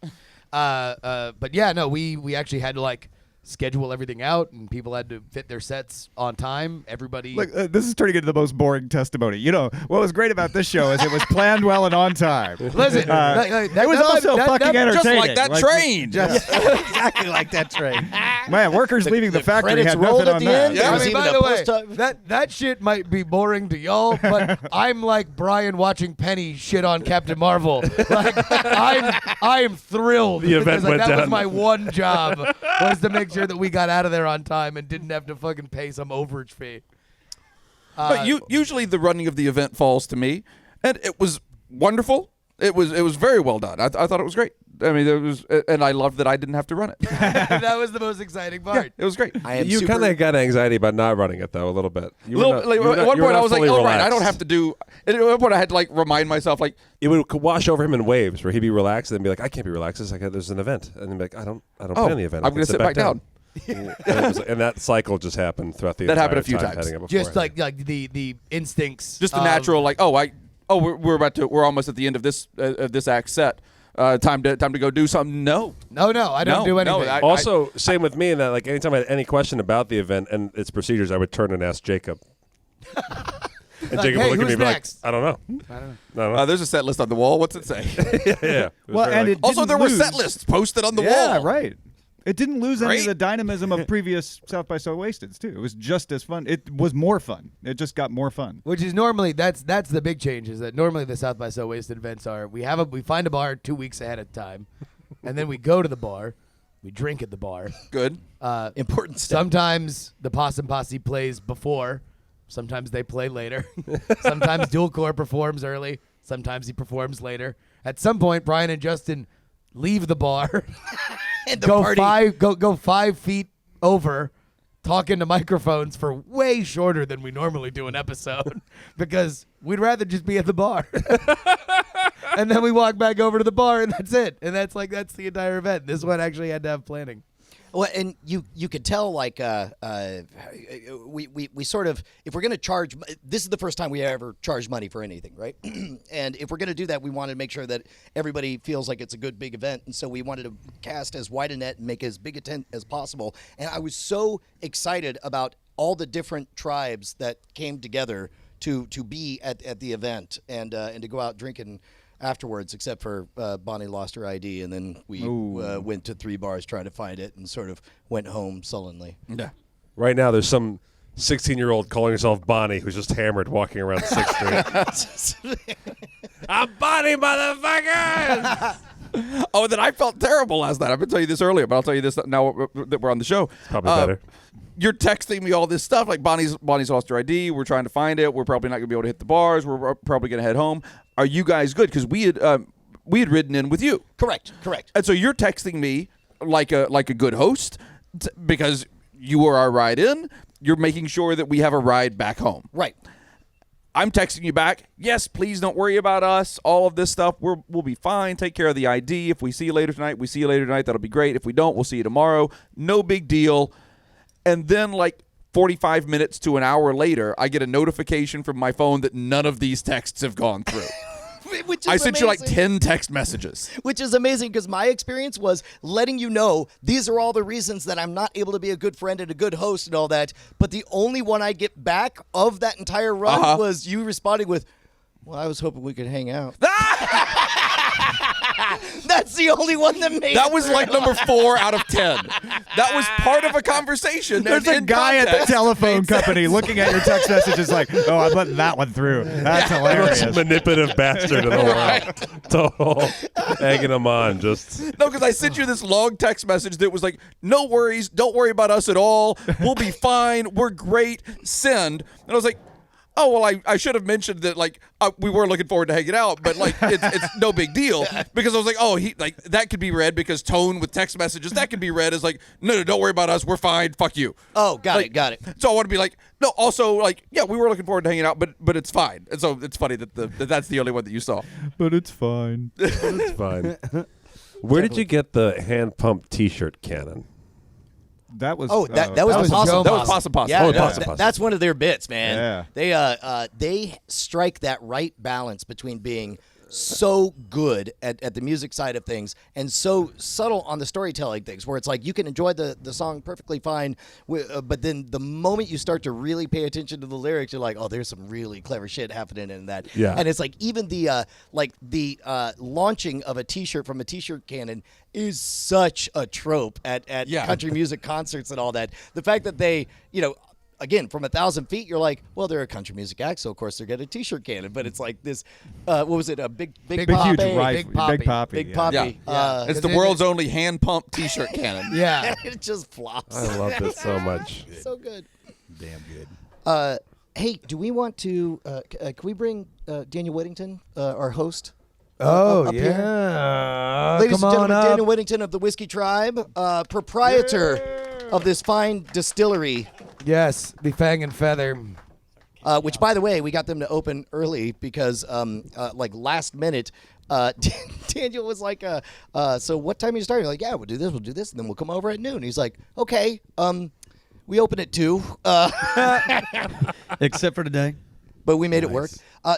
But yeah, no, we actually had to schedule everything out, and people had to fit their sets on time. Everybody. Look, this is turning into the most boring testimony. You know, what was great about this show is it was planned well and on time. Listen, It was also fucking entertaining. Just like that train. Exactly like that train. Man, workers leaving the factory credits had rolled nothing at on the that. end. Yeah. There I was mean, even by a the way, post- that shit might be boring to y'all, but I'm like Brian watching Penny shit on Captain Marvel. I am thrilled The event because went that was down. my one job, was to make sure that we got out of there on time and didn't have to fucking pay some overage fee. But usually the running of the event falls to me, and it was wonderful. It was very well done. I thought it was great. I mean, and I loved that I didn't have to run it. That was the most exciting part. It was great. I am You super- kind of got anxiety about not running it, though, a little bit. You were Little, not- like, you were at not- one you were point, I not was like, fully "Oh right, I don't relaxed. have to do." At one point, I had to remind myself, like, It would wash over him in waves, where he'd be relaxed and be like, "I can't be relaxed. It's like there's an event," and then be like, "I don't plan the event. I'm going to sit back down. and that cycle just happened throughout the That entire happened a few time times. heading up Just beforehand. like the instincts. Just the of- natural, like, we're almost at the end of this act set. Time to go do something. No, No, I don't do anything. I- Also, same with me in that, like, anytime I had any question about the event and its procedures, I would turn and ask Jacob. And Like, Jacob hey, would look at me who's and be next? like, I don't know. I don't know. there's a set list on the wall. What's it say? Yeah. It was Well, very, and like- it Also, didn't there were lose. set lists posted on the Yeah, wall. right. It didn't lose any of Great. the dynamism of previous South by Southwesteds too. It was just as fun. It was more fun. It just got more fun. Which is normally that's the big change, is that normally the South by Southwest events are we find a bar 2 weeks ahead of time, and then we go to the bar, we drink at the bar. Good. important step. Sometimes the Possum Posse plays before, sometimes they play later. Sometimes Dual Core performs early, sometimes he performs later. At some point, Brian and Justin leave the bar, And the go party- go 5 feet over, talk into microphones for way shorter than we normally do an episode, because we'd rather just be at the bar. And then we walk back over to the bar, and that's it. And that's the entire event. This one actually had to have planning. Well, and you could tell, like, we sort of, if we're going to charge, this is the first time we ever charged money for anything, right? And if we're going to do that, we wanted to make sure that everybody feels like it's a good big event, and so we wanted to cast as wide a net and make as big a tent as possible. And I was so excited about all the different tribes that came together to be at the event and to go out drinking. afterwards, except for Bonnie lost her ID, and then we went to 3 bars trying to find it, and sort of went home sullenly. Yeah. Right now, there's some 16-year-old calling herself Bonnie who's just hammered walking around 6th Street. I'm Bonnie, motherfucker! Oh, and then I felt terrible last night. I've been telling you this earlier, but I'll tell you this now that we're on the show. Probably better. You're texting me all this stuff like Bonnie's lost her ID. We're trying to find it. We're probably not going to be able to hit the bars. We're probably going to head home. Are you guys good? Because we had ridden in with you. Correct. And so you're texting me like a good host because you were our ride in. You're making sure that we have a ride back home. Right. I'm texting you back. Yes, please don't worry about us. All of this stuff, we'll be fine. Take care of the ID. If we see you later tonight, we see you later tonight. That'll be great. If we don't, we'll see you tomorrow. No big deal. And then like 45 minutes to an hour later, I get a notification from my phone that none of these texts have gone through. Which is I sent you like amazing. 10 text messages. Which is amazing because my experience was letting you know these are all the reasons that I'm not able to be a good friend and a good host and all that. But the only one I get back of that entire run was you responding with, well, I was hoping we could hang out. That's the only one that made That it was through. like number 4 out of 10. That was part of a conversation. There's and a in guy at the context telephone made sense. company looking at your text messages like, oh, I'm letting that one through. That's The hilarious. most manipulative bastard in the world. Total egging him on. Just No, because I sent you this long text message that was like, no worries, don't worry about us at all. We'll be fine. We're great. Send. And I was like, oh, well, I should have mentioned that, like, we were looking forward to hanging out, but, like, it's no big deal. Because I was like, oh, that could be read because tone with text messages, that could be read as like, no, don't worry about us. We're fine. Fuck you. Oh, got Like, it. So I want to be like, no, also, like, yeah, we were looking forward to hanging out, but it's fine. And so it's funny that that's the only one that you saw. But it's fine. it's fine. Where did you get the hand pump T-shirt cannon? That was that was was possible. Joe That was Possum Possum. Yeah, Oh, no, Possum Possum. that's one of their bits, man. Yeah. They strike that right balance between being so good at the music side of things and so subtle on the storytelling things, where it's like you can enjoy the song perfectly fine, but then the moment you start to really pay attention to the lyrics, you're like, oh, there's some really clever shit happening in that. Yeah. And it's like even the launching of a T-shirt from a T-shirt cannon is such a trope at country music concerts and all that. The fact that they, again, from 1,000 feet, you're like, well, they're a country music act, so of course they're getting a T-shirt cannon. But it's like this, what was it? A big Big poppy, huge big rifle. Poppy. Big poppy. Big yeah. poppy. Yeah. It's the world's only hand pump T-shirt cannon. Yeah. It just flops. I love this so much. So good. Damn good. Hey, do we want to? Can we bring Daniel Whittington, our host? Oh, up here? yeah. Ladies Come and on gentlemen, up. Daniel Whittington of the Whiskey Tribe, proprietor of this fine distillery. Yes, the Fang and Feather. Which, by the way, we got them to open early because, like last minute, Daniel was like, "So what time are you starting?" Like, yeah, we'll do this, and then we'll come over at noon. He's like, "Okay, we open at 2, Except for today. but we made it work."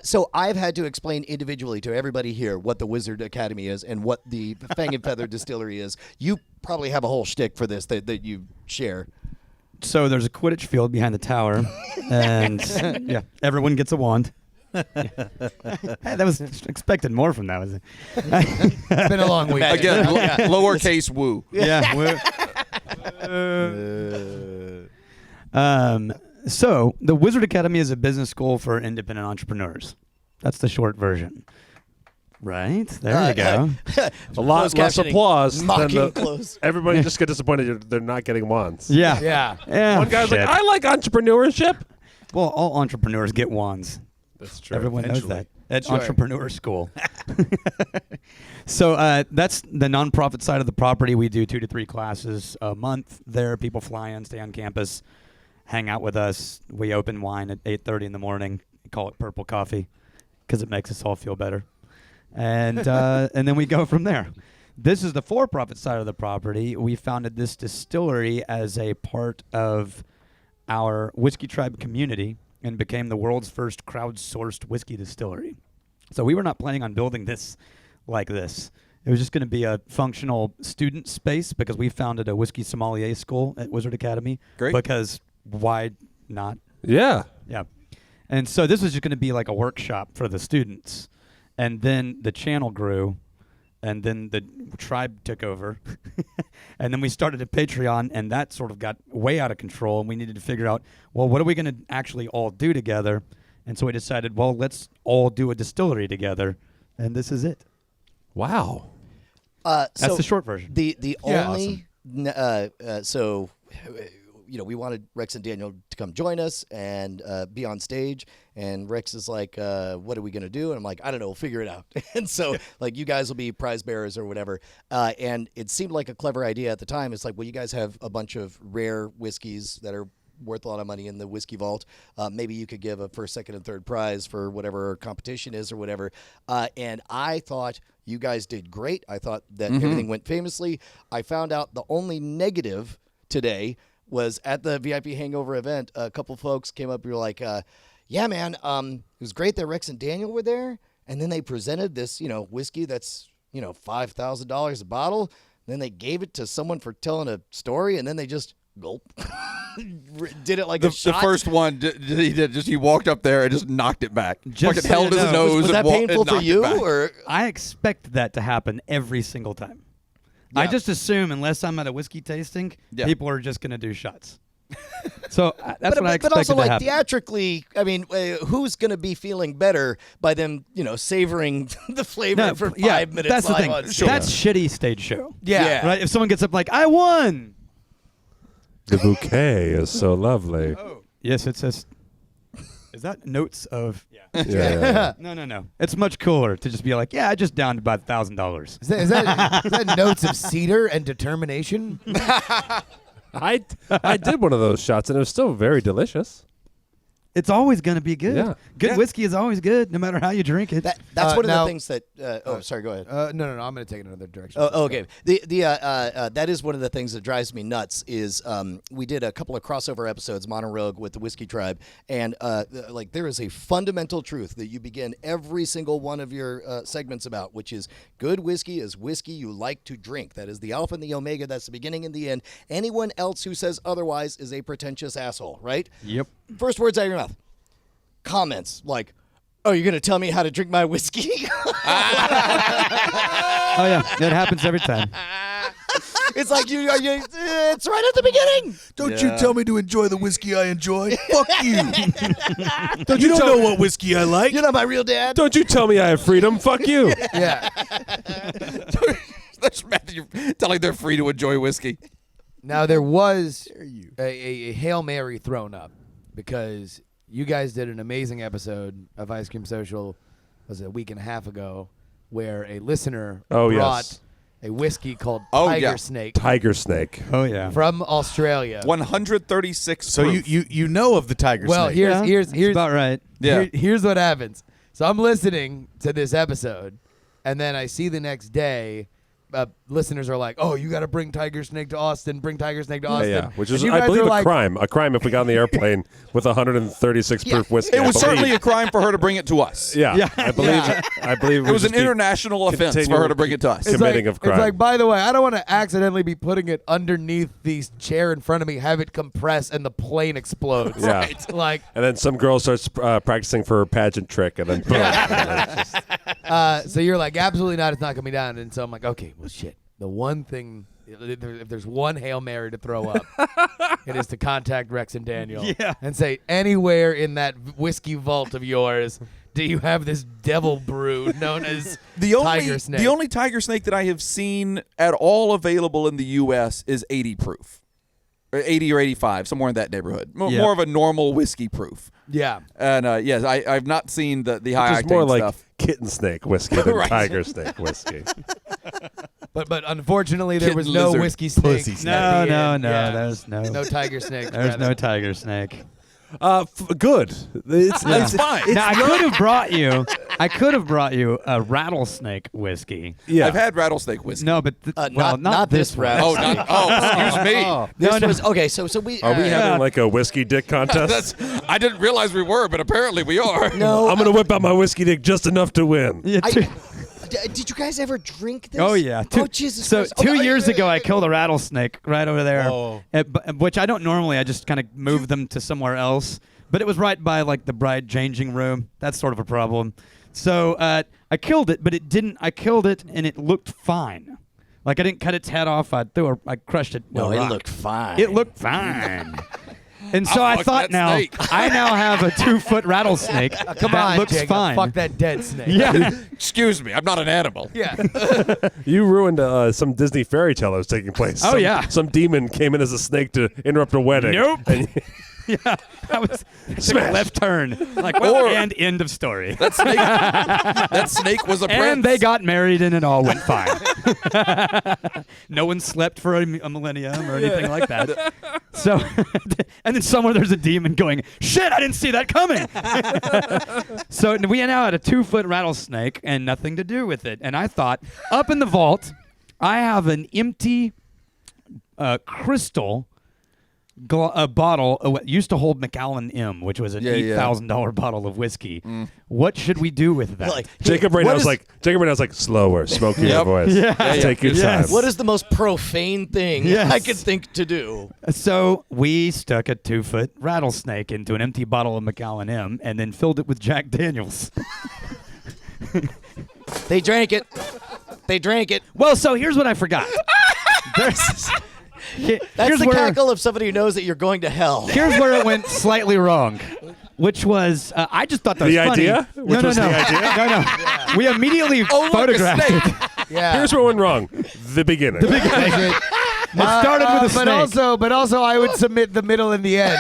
So I've had to explain individually to everybody here what the Wizard Academy is and what the Fang and Feather Distillery is. You probably have a whole shtick for this that you share. So there's a Quidditch field behind the tower, and yeah, everyone gets a wand. That was expected more from that, was it? It's been a long week. Again, lowercase woo. Yeah. So the Wizard Academy is a business school for independent entrepreneurs. That's the short version. Right? There you go. A lot Closed less captioning. applause than Mocking close. everybody just get disappointed they're not getting wands. Yeah. Yeah. Yeah. One guy's like, shit. I like entrepreneurship. Well, all entrepreneurs get wands. That's true. Everyone knows Eventually. that at Sure. entrepreneur school. So that's the nonprofit side of the property. We do 2 to 3 classes a month there. People fly in, stay on campus, hang out with us. We open wine at 8:30 in the morning. We call it Purple Coffee because it makes us all feel better. And then we go from there. This is the for-profit side of the property. We founded this distillery as a part of our Whiskey Tribe community and became the world's first crowdsourced whiskey distillery. So we were not planning on building this like this. It was just going to be a functional student space because we founded a whiskey sommelier school at Wizard Academy. Great. Because why not? Yeah. Yeah. And so this was just going to be like a workshop for the students. and then the channel grew, and then the tribe took over, and then we started a Patreon, and that sort of got way out of control, and we needed to figure out, well, what are we going to actually all do together? And so we decided, well, let's all do a distillery together, and this is it. Wow. That's So the short version. The Yeah. only so we wanted Rex and Daniel to come join us and be on stage, and Rex is like, what are we gonna do? And I'm like, I don't know, we'll figure it out. And so like, you guys will be prize bearers or whatever, and it seemed like a clever idea at the time. It's like, well, you guys have a bunch of rare whiskeys that are worth a lot of money in the whiskey vault. Maybe you could give a first, second, and third prize for whatever competition is or whatever. And I thought you guys did great. I thought that everything went famously. I found out the only negative today was at the VIP Hangover event. A couple folks came up and were like, yeah, man, it was great that Rex and Daniel were there. And then they presented this, whiskey that's, $5,000 a bottle. Then they gave it to someone for telling a story, and then they just gulp. Did it like a The shot. first one, he walked up there and just knocked it back. Just Fucking so held you his know. nose Was and that and painful for knocked it you? back. Or I expect that to happen every single time. I just assume unless I'm at a whiskey tasting, people are just going to do shots. So that's what I expected but also, to like, happen. theatrically, I mean, who's going to be feeling better by them, savoring the flavor for 5 minutes? That's the live thing. on stage? That's shitty stage show. Yeah. Right? If someone gets up like, I won. The bouquet is so lovely. Yes, it says. Is that notes of? Yeah. Yeah. No. It's much cooler to just be like, yeah, I just downed about $1,000. Is that notes of cedar and determination? I did one of those shots, and it was still very delicious. It's always going to be good. Yeah. Good whiskey is always good, no matter how you drink it. That's one of now- the things that. Sorry, go ahead. No. I'm going to take it another direction. Oh, okay. That is one of the things that drives me nuts. Is we did a couple of crossover episodes, Mono Rogue with the Whiskey Tribe, and there is a fundamental truth that you begin every single one of your segments about, which is good whiskey is whiskey you like to drink. That is the alpha and the omega. That's the beginning and the end. Anyone else who says otherwise is a pretentious asshole. Right? Yep. First words out of your mouth. Comments like, "Oh, you're gonna tell me how to drink my whiskey?" Oh, yeah. It happens every time. It's like it's right at the beginning. Don't you tell me to enjoy the whiskey I enjoy. Fuck you. You don't know what whiskey I like. You're not my real dad. Don't you tell me I have freedom. Fuck you. Yeah. That's mad that you're telling they're free to enjoy whiskey. Now, there was a Hail Mary thrown up because you guys did an amazing episode of Ice Cream Social, was it a week and a half ago, where a listener Oh, brought yes. a whiskey called Oh, Tiger yeah. Snake Tiger snake. Oh, yeah. from Australia. 136 So proof. you know of the tiger Well, snake. here's That's about right. Yeah. here's what happens. So I'm listening to this episode, and then I see the next day, listeners are like, "Oh, you got to bring Tiger Snake to Austin. Bring Tiger Snake to Austin." Yeah, which is, And you I guys believe, are a like, crime. A crime if we got on the airplane with 136 proof whiskey. it was I believe. certainly a crime for her to bring it to us. Yeah, I believe. I believe It was an just be international offense for her to bring it to us. It's committing like, of crime. It's like, by the way, I don't want to accidentally be putting it underneath the chair in front of me, have it compress, and the plane explodes. Yeah. Right. Like, And then some girl starts practicing for her pageant trick, and then boom. And then it's just- so you're like, absolutely not. It's not coming down. And so I'm like, okay, well, shit. The one thing, if there's one Hail Mary to throw up, it is to contact Rex and Daniel and say, anywhere in that whiskey vault of yours, do you have this devil brew known as Tiger Snake? The only tiger snake that I have seen at all available in the U.S. is 80 proof. Or 80 or 85, somewhere in that neighborhood. More of a normal whiskey proof. Yeah. And yes, I've not seen the high Which is more octane like stuff. kitten snake whiskey than Right. tiger snake whiskey. But unfortunately, there was Kitten no lizard, whiskey snake. pussy snake. at the No, end. no, Yeah. there's no. No tiger snake. There's rather. no tiger snake. Good. It's fine. Now I could have brought you a rattlesnake whiskey. Yeah. I've had rattlesnake whiskey. No, but Not this one. round. Oh, excuse me. This no. was okay. So we Are we having like a whiskey dick contest? I didn't realize we were, but apparently we are. no. I'm gonna whip out my whiskey dick just enough to win. Yeah, Did you guys ever drink this? Oh yeah. Oh Jesus So Christ. 2 Okay, years ago, I killed a rattlesnake right over there, Oh. which I don't normally. I just kind of move them to somewhere else. But it was right by like the bride changing room. That's sort of a problem. So I killed it, but it didn't. I killed it, and it looked fine. Like I didn't cut its head off. I crushed it. No, with a it rock. looked fine. It looked fine. And so I thought, now I now have a 2-foot rattlesnake. Come that on, looks Jacob. fine. Fuck that dead snake. Yeah. Excuse me, I'm not an animal. Yeah. You ruined some Disney fairy tale that was taking place. Oh, yeah. Some demon came in as a snake to interrupt a wedding. Nope. And Yeah, that was took a Smash. left turn. Like, well, and end of story. That snake was a prince. And they got married, and it all went fine. No one slept for a millennium or anything like that. So, and then somewhere there's a demon going, "Shit, I didn't see that coming." So we now had a 2-foot rattlesnake and nothing to do with it. And I thought, up in the vault, I have an empty crystal. A bottle what used to hold Macallan M, which was an $8,000 bottle of whiskey. What should we do with that? Like, Jacob right now was like slower, smokier voice. Take your time. what is the most profane thing Yes. I could think to do? So we stuck a 2-foot rattlesnake into an empty bottle of Macallan M and then filled it with Jack Daniels. They drank it. They drank it. Well, so here's what I forgot. That's Here's the where- cackle of somebody who knows that you're going to hell. Here's where it went slightly wrong, which was I just thought that was The funny. idea? No, Which no, was no, the idea? no. We immediately photographed snake. it. Yeah. Here's what went wrong. The beginning. That's it. It started with a snake. But also, I would submit the middle and the end.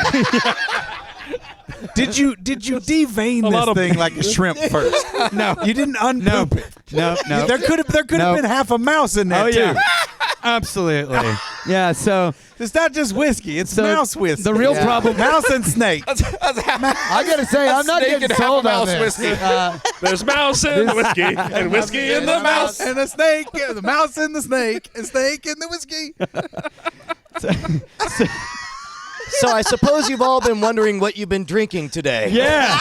Did you devein lot this of- thing like a shrimp first? No, You didn't unpoop it. no. There could have No. been half a mouse in there Oh too. yeah, absolutely. Yeah. So It's not just whiskey; it's mouse whiskey. the real problem. mouse and snake. I gotta say, I'm not snake getting and half a sold on mouse this. whiskey. There's mouse in the whiskey and whiskey in the mouse. and the snake, the mouse and the snake, and snake and the whiskey. So I suppose you've all been wondering what you've been drinking today. Yeah.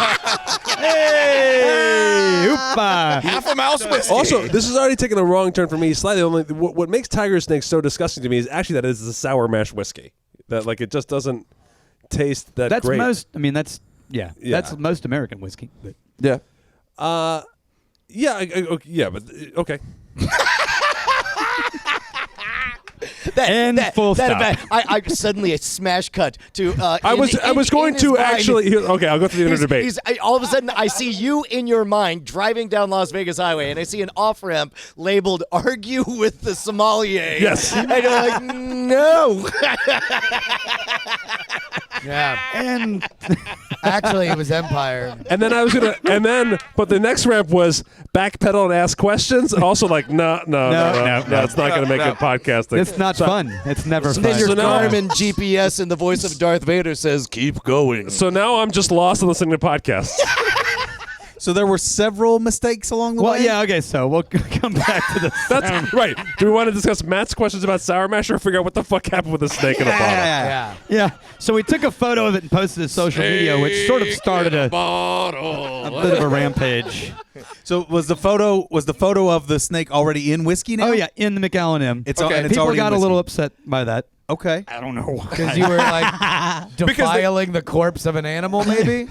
Hey, oopa. Half a mouse whiskey. Also, this has already taken a wrong turn for me slightly. Only what makes tiger snake so disgusting to me is actually that it's a sour mash whiskey. That like it just doesn't taste that That's great. most. I mean, that's yeah. Yeah. That's most American whiskey. But. yeah. Yeah, but okay. Full stop. I suddenly a smash cut to. I was going to actually. Okay, I'll go through the inner debate. All of a sudden, I see you in your mind driving down Las Vegas Highway, and I see an off ramp labeled "Argue with the Sommelier." Yes. and you're like, no. Yeah. And Actually, it was Empire. And then I was gonna, but the next ramp was backpedal and ask questions. Also, like, no, it's not gonna make it podcasting. it's not fun. It's never fun. Then your So now- Garmin GPS and the voice of Darth Vader says, "Keep going." So now I'm just lost in listening to podcasts. So there were several mistakes along the Well, way. yeah. Okay. So we'll come back to this. That's right. Do we want to discuss Matt's questions about sour mash or figure out what the fuck happened with the snake in the bottle? Yeah. Yeah. So we took a photo of it and posted it to social media, which sort of started a bit of a rampage. So was the photo of the snake already in whiskey now? Oh yeah, in the Macallan M. It's Okay. and it's People already got in a little whiskey. upset by that. Okay. I don't know why. Because you were like defiling the corpse of an animal, maybe?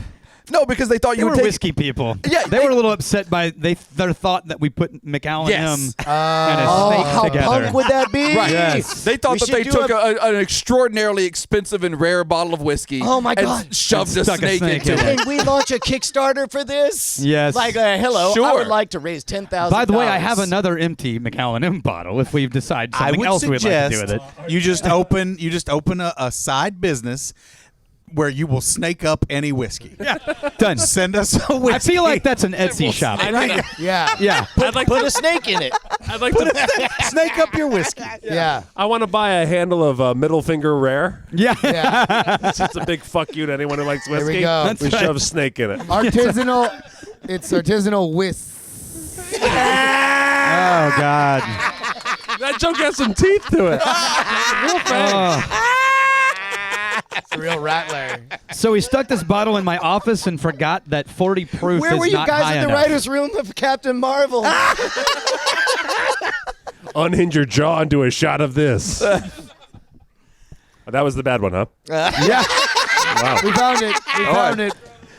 No, because they thought They you were would take. whiskey people. Yeah, they were a little upset by their thought that we put Macallan Yes. M and a Oh, snake how together. punk would that be? Right. Yes. They thought We that should they do took an extraordinarily expensive and rare bottle of whiskey. Oh, my and God. shoved And a stuck a snake snake into in it. it. Can we launch a Kickstarter for this? Yes. Like, hello, I Sure. would like to raise $10,000. By the way, I have another empty Macallan M bottle. If we decide I something would else we'd like to do suggest with it. you just open a side business where you will snake up any whiskey. Done. Send us a whiskey. I feel like that's an Etsy shop. Yeah. Yeah. Put a snake in it. I'd like to. snake up your whiskey. Yeah. I want to buy a handle of middle finger rare. Yeah. Yeah. It's a big fuck you to anyone who likes whiskey. we go. That's We right. shove a snake in it. Artisanal. It's artisanal whisk. Oh God. That joke has some teeth to it. Real fast. Oh. It's a real rattler. So we stuck this bottle in my office and forgot that 40 proof Where is were you not high guys in the enough. writer's room of Captain Marvel? Unhinge your jaw and do a shot of this. That was the bad one, huh? Yeah. Wow. We found it. We found it.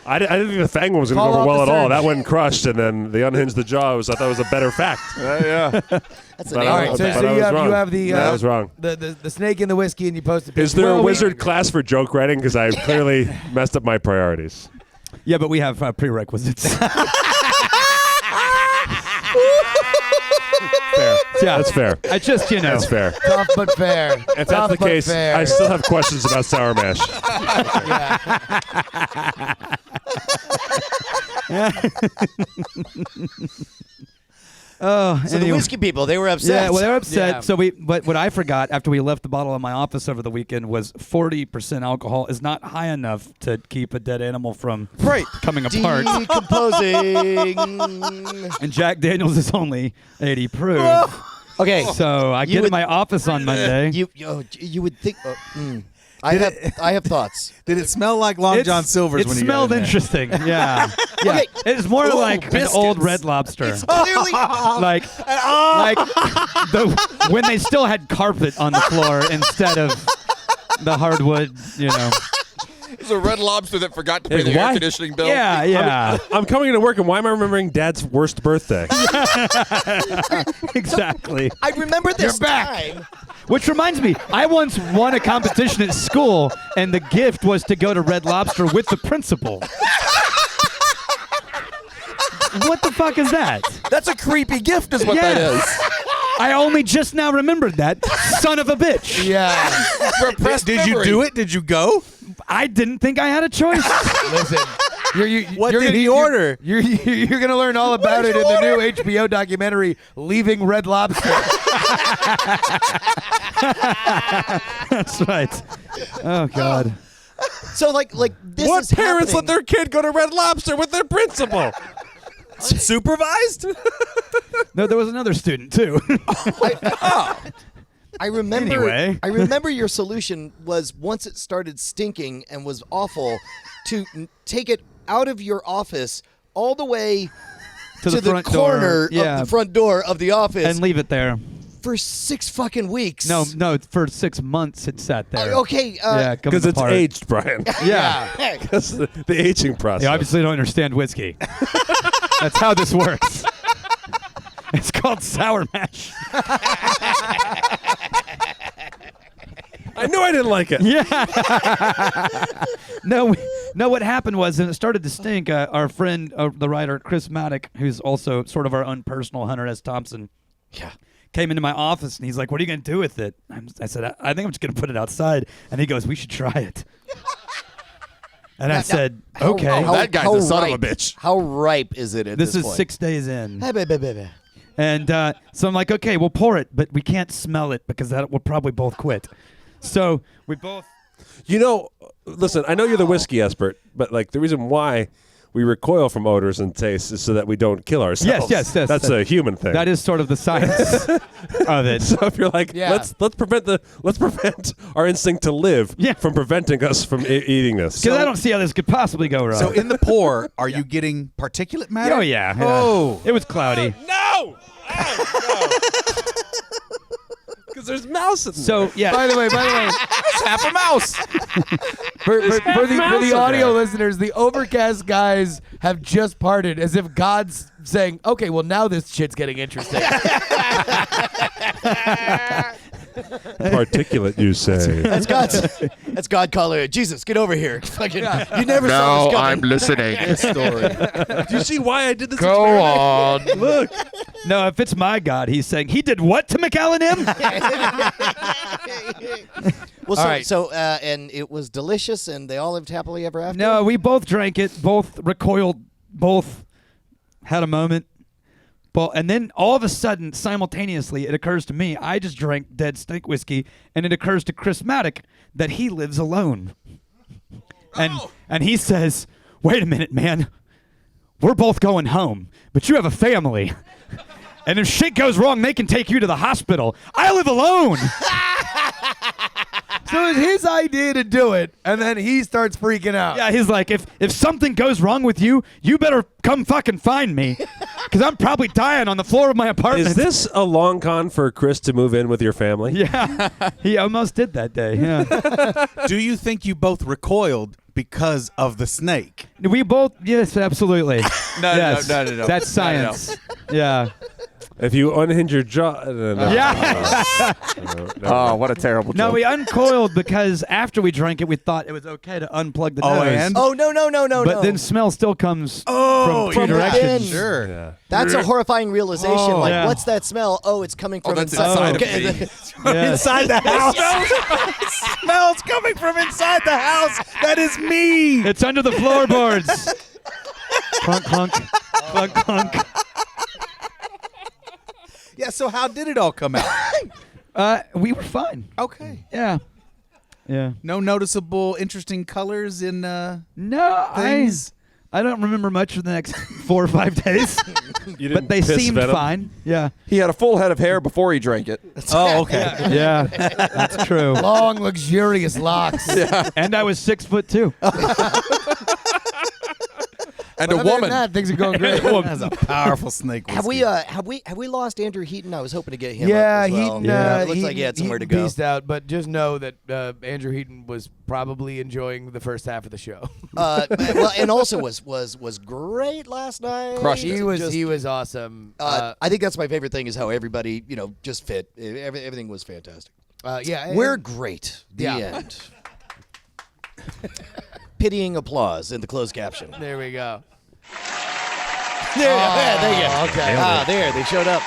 I didn't think the Fang one was going to Call go over off well the at all. surge. That went crushed, and then the unhinged the jaw. I thought that was a better fact. That's an But All I right, was- so, but so I you was have wrong. the I was wrong. the snake in the whiskey, and you posted. Is there a wizard class for joke writing? Because I clearly messed up my priorities. Yeah, but we have prerequisites. Fair. Yeah. That's fair. I just, That's fair. Tough but fair. If that's the case, I still have questions about Sour Mash. Oh, So the anyway. whiskey people, they were upset. Yeah, well, they were upset. Yeah. So but what I forgot after we left the bottle in my office over the weekend was 40% alcohol is not high enough to keep a dead animal from coming apart. Decomposing. And Jack Daniels is only 80 proof. Okay. So I get in my office on Monday. You would think. I have thoughts. Did it smell like Long John Silver's It when you smelled got in there? interesting. Yeah. Yeah. Okay. It's more like biscuits. an old Red Lobster. Clearly, like when they still had carpet on the floor instead of the hardwood, It's a Red Lobster that forgot to pay the why? air conditioning bill. Yeah, yeah. I'm coming into work, and why am I remembering Dad's worst birthday? Exactly. I remember this You're back. time. Which reminds me, I once won a competition at school, and the gift was to go to Red Lobster with the principal. What the fuck is that? That's a creepy gift, is what Yeah. that is. I only just now remembered that. Son of a bitch. Yeah. Repressed Did you memory. do it? Did you go? I didn't think I had a choice. Listen. What you're did gonna- he you're- order? You're going to learn all about it in the new HBO documentary, Leaving Red Lobster. That's right. Oh, God. So like this What is parents let happening. their kid go to Red Lobster with their principal? Supervised? No, there was another student, too. I remember. Anyway. I remember your solution was once it started stinking and was awful, to take it out of your office all the way To the front corner door. Yeah. of the front door of the office And leave it there. for 6 fucking weeks. No, for 6 months it sat there. Okay. Yeah, Because it's aged, Brian. Yeah. Because the aging process. You obviously don't understand whiskey. That's how this works. It's called Sour Mash. I knew I didn't like it. Yeah. No, what happened was, and it started to stink, our friend, the writer, Chris Maddock, who's also sort of our own personal Hunter S. Thompson, came into my office, and he's like, what are you going to do with it? I said, I think I'm just going to put it outside. And he goes, we should try it. And I said, okay. That guy's a son of a ripe- bitch. How ripe is it at This this is point? 6 days in. Hey, baby. And so I'm like, okay, we'll pour it, but we can't smell it because we'll probably both quit. So we both. Listen, I know you're the whiskey expert, but like the reason why we recoil from odors and tastes is so that we don't kill ourselves. Yes. That's a human thing. That is sort of the science of it. So if you're like, Yeah. let's prevent our instinct to live from preventing us from eating this. Because I don't see how this could possibly go wrong. So in the pour, are you getting particulate matter? Oh, yeah. Oh. It was cloudy. No! Because there's mouse in there. So, yeah. By the way, It's half a mouse. for the mouse in audio there. listeners, the Overcast guys have just parted as if God's saying, okay, well, now this shit's getting interesting. Particulate, you say. That's God calling it. Jesus, get over here. Fucking, you never saw this coming. listening. Do you see why I did this? Go on. Look. No, if it's my God, he's saying, he did what to McAllen M? Well, All right. and it was delicious, and they all lived happily ever after. No, we both drank it, both recoiled, both had a moment. And then all of a sudden, simultaneously, it occurs to me, I just drank dead stink whiskey, and it occurs to Chris Maddock that he lives alone. And he says, wait a minute, man. We're both going home, but you have a family. And if shit goes wrong, they can take you to the hospital. I live alone. So it's his idea to do it, and then he starts freaking out. Yeah, he's like, if something goes wrong with you, you better come fucking find me. Because I'm probably dying on the floor of my apartment. Is this a long con for Chris to move in with your family? Yeah, he almost did that day. Yeah, Do you think you both recoiled because of the snake? we both. Yes, absolutely. No, yes. no. That's science. Yeah. If you unhinge your jaw, no. Yeah. Oh, what a terrible No, joke. we uncoiled because after we drank it, we thought it was okay to unplug the nose. and? Oh no. But then smell still comes from two from directions. within. Sure. Yeah. That's a horrifying realization. Oh, like, yeah. what's that smell? Oh, it's coming from that's inside. inside of me. Yes. Inside the house. Smells coming from inside the house. That is me. It's under the floorboards. Clunk, clunk, clunk, clunk. Yeah, so how did it all come out? We were fine. Okay. Yeah. Yeah. No noticeable interesting colors in No, things? I don't remember much for the next 4 or 5 days, You but didn't they piss seemed venom? fine. Yeah. He had a full head of hair before he drank it. Oh, okay. Yeah. That's true. Long, luxurious locks. And I was 6'2". And But a other than woman. that, things are going great. That's a powerful snake. Have we whiskey. have we lost Andrew Heaton? I was hoping to get him. Yeah, up as well. Heaton. It looks like he had somewhere to go. Beast out, but just know that Andrew Heaton was probably enjoying the first half of the show. Well, and also was great last night. Crushed it. He was awesome. I think that's my favorite thing is how everybody just fit. Everything was fantastic. Yeah, We're great. The end. Pitying applause in the closed caption. there we go. There you go. Okay. There they showed up.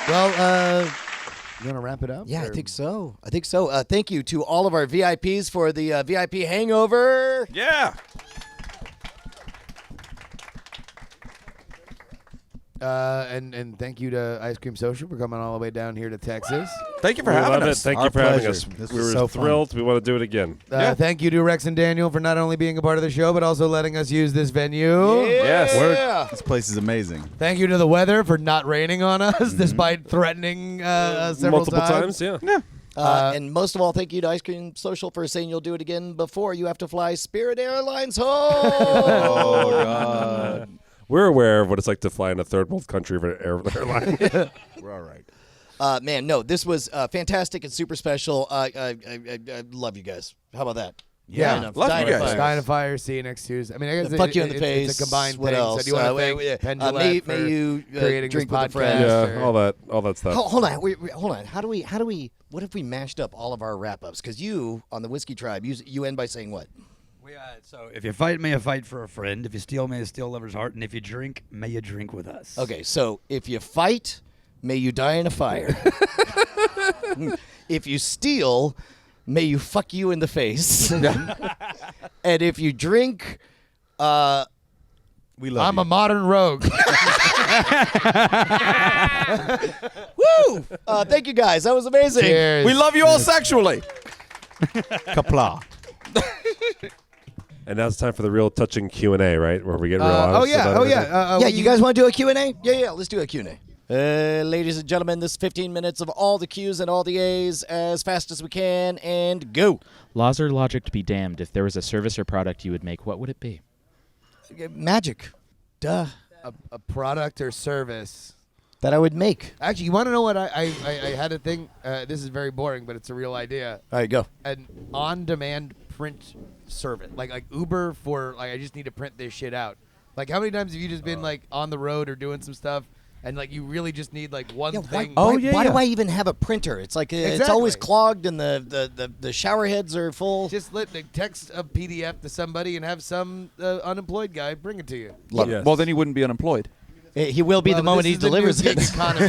Well, you want to wrap it up? Yeah, I or- think so. Thank you to all of our VIPs for the VIP hangover. Yeah. And thank you to Ice Cream Social for coming all the way down here to Texas. Thank you for We having love it. us. Thank Our you for having pleasure. us. This We was were so fun. thrilled. We want to do it again. Thank you to Rex and Daniel for not only being a part of the show, but also letting us use this venue. Yes. Yeah. This place is amazing. Thank you to the weather for not raining on us, despite threatening several Multiple times, yeah. And most of all, thank you to Ice Cream Social for saying you'll do it again before you have to fly Spirit Airlines home. Oh, God. We're aware of what it's like to fly in a third world country of an airline. We're all right. Man, no, this was fantastic and super special. I love you guys. How about that? Yeah. Love you guys. Sky and Fire, see you next Tuesday. I mean, I guess Fuck you in the it's face. a combined What thing. else? So do you want to thank Pendulette may for you creating drink this with a podcast? friend. Yeah, or- all that stuff. Hold on, hold on. How do we? What if we mashed up all of our wrap ups? Because you on the Whiskey Tribe, you end by saying what? So if you fight, may you fight for a friend. If you steal, may you steal a lover's heart. And if you drink, may you drink with us. Okay, so if you fight, may you die in a fire. If you steal, may you fuck you in the face. And if you drink, We love I'm you. a modern rogue. woo! Thank you guys. That was amazing. Cheers. We love you all sexually. Kapla. And now it's time for the real touching Q&A, right? Where we get real honest about everything. Yeah, you guys want to do a Q&A? Yeah, let's do a Q&A. Ladies and gentlemen, this 15 minutes of all the Q's and all the A's as fast as we can, and go. Laws or logic to be damned. If there was a service or product you would make, what would it be? Magic. Duh. a product or service. That I would make. Actually, you want to know what I had a thing? This is very boring, but it's a real idea. All right, go. An on-demand print service, like Uber for like I just need to print this shit out. Like how many times have you just been like on the road or doing some stuff, and like you really just need like one thing? Why do I even have a printer? It's like it's always Exactly. clogged and the shower heads are full. Just text a PDF to somebody and have some unemployed guy bring it to you. Yes. Well, then you wouldn't be unemployed. He will be the moment he delivers gig it. economy.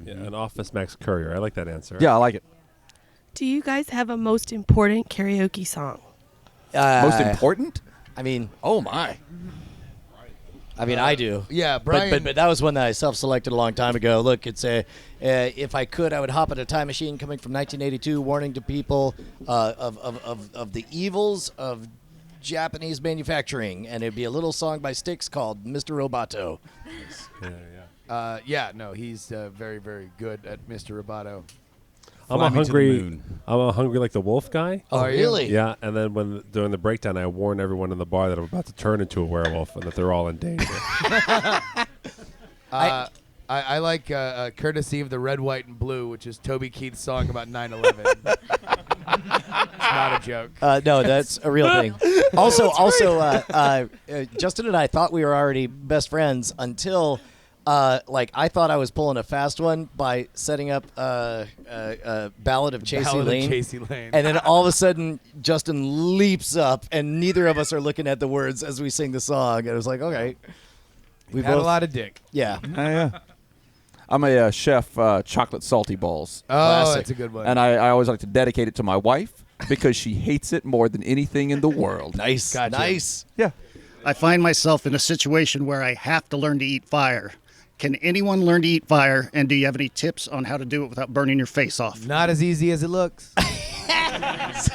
Yeah, an Office Max courier. I like that answer. Yeah, I like it. Do you guys have a most important karaoke song? Most important? I mean, Oh my. I do. Yeah, Brian. But that was one that I self-selected a long time ago. Look, it's if I could, I would hop in a time machine coming from 1982, warning to people of the evils of Japanese manufacturing, and it'd be a little song by Styx called "Mr. Roboto." No, he's very, very good at Mr. Roboto. I'm Fly a me to the hungry. moon. I'm a hungry like the wolf guy. Oh, Are you? really? Yeah, and then when during the breakdown, I warn everyone in the bar that I'm about to turn into a werewolf and that they're all in danger. I like Courtesy of the Red, White, and Blue, which is Toby Keith's song about 9/11. It's not a joke. No, that's a real thing. Also, Justin and I thought we were already best friends until, I thought I was pulling a fast one by setting up Ballad of Chasey Lane. Chasey Lane. And then all of a sudden, Justin leaps up, and neither of us are looking at the words as we sing the song. And it was like, okay. We've had a lot of dick. Yeah. Yeah. I'm a chef, chocolate salty balls. Oh, Classic. that's a good one. And I always like to dedicate it to my wife because she hates it more than anything in the world. Nice. Gotcha. Nice. Yeah. I find myself in a situation where I have to learn to eat fire. Can anyone learn to eat fire? And do you have any tips on how to do it without burning your face off? Not as easy as it looks.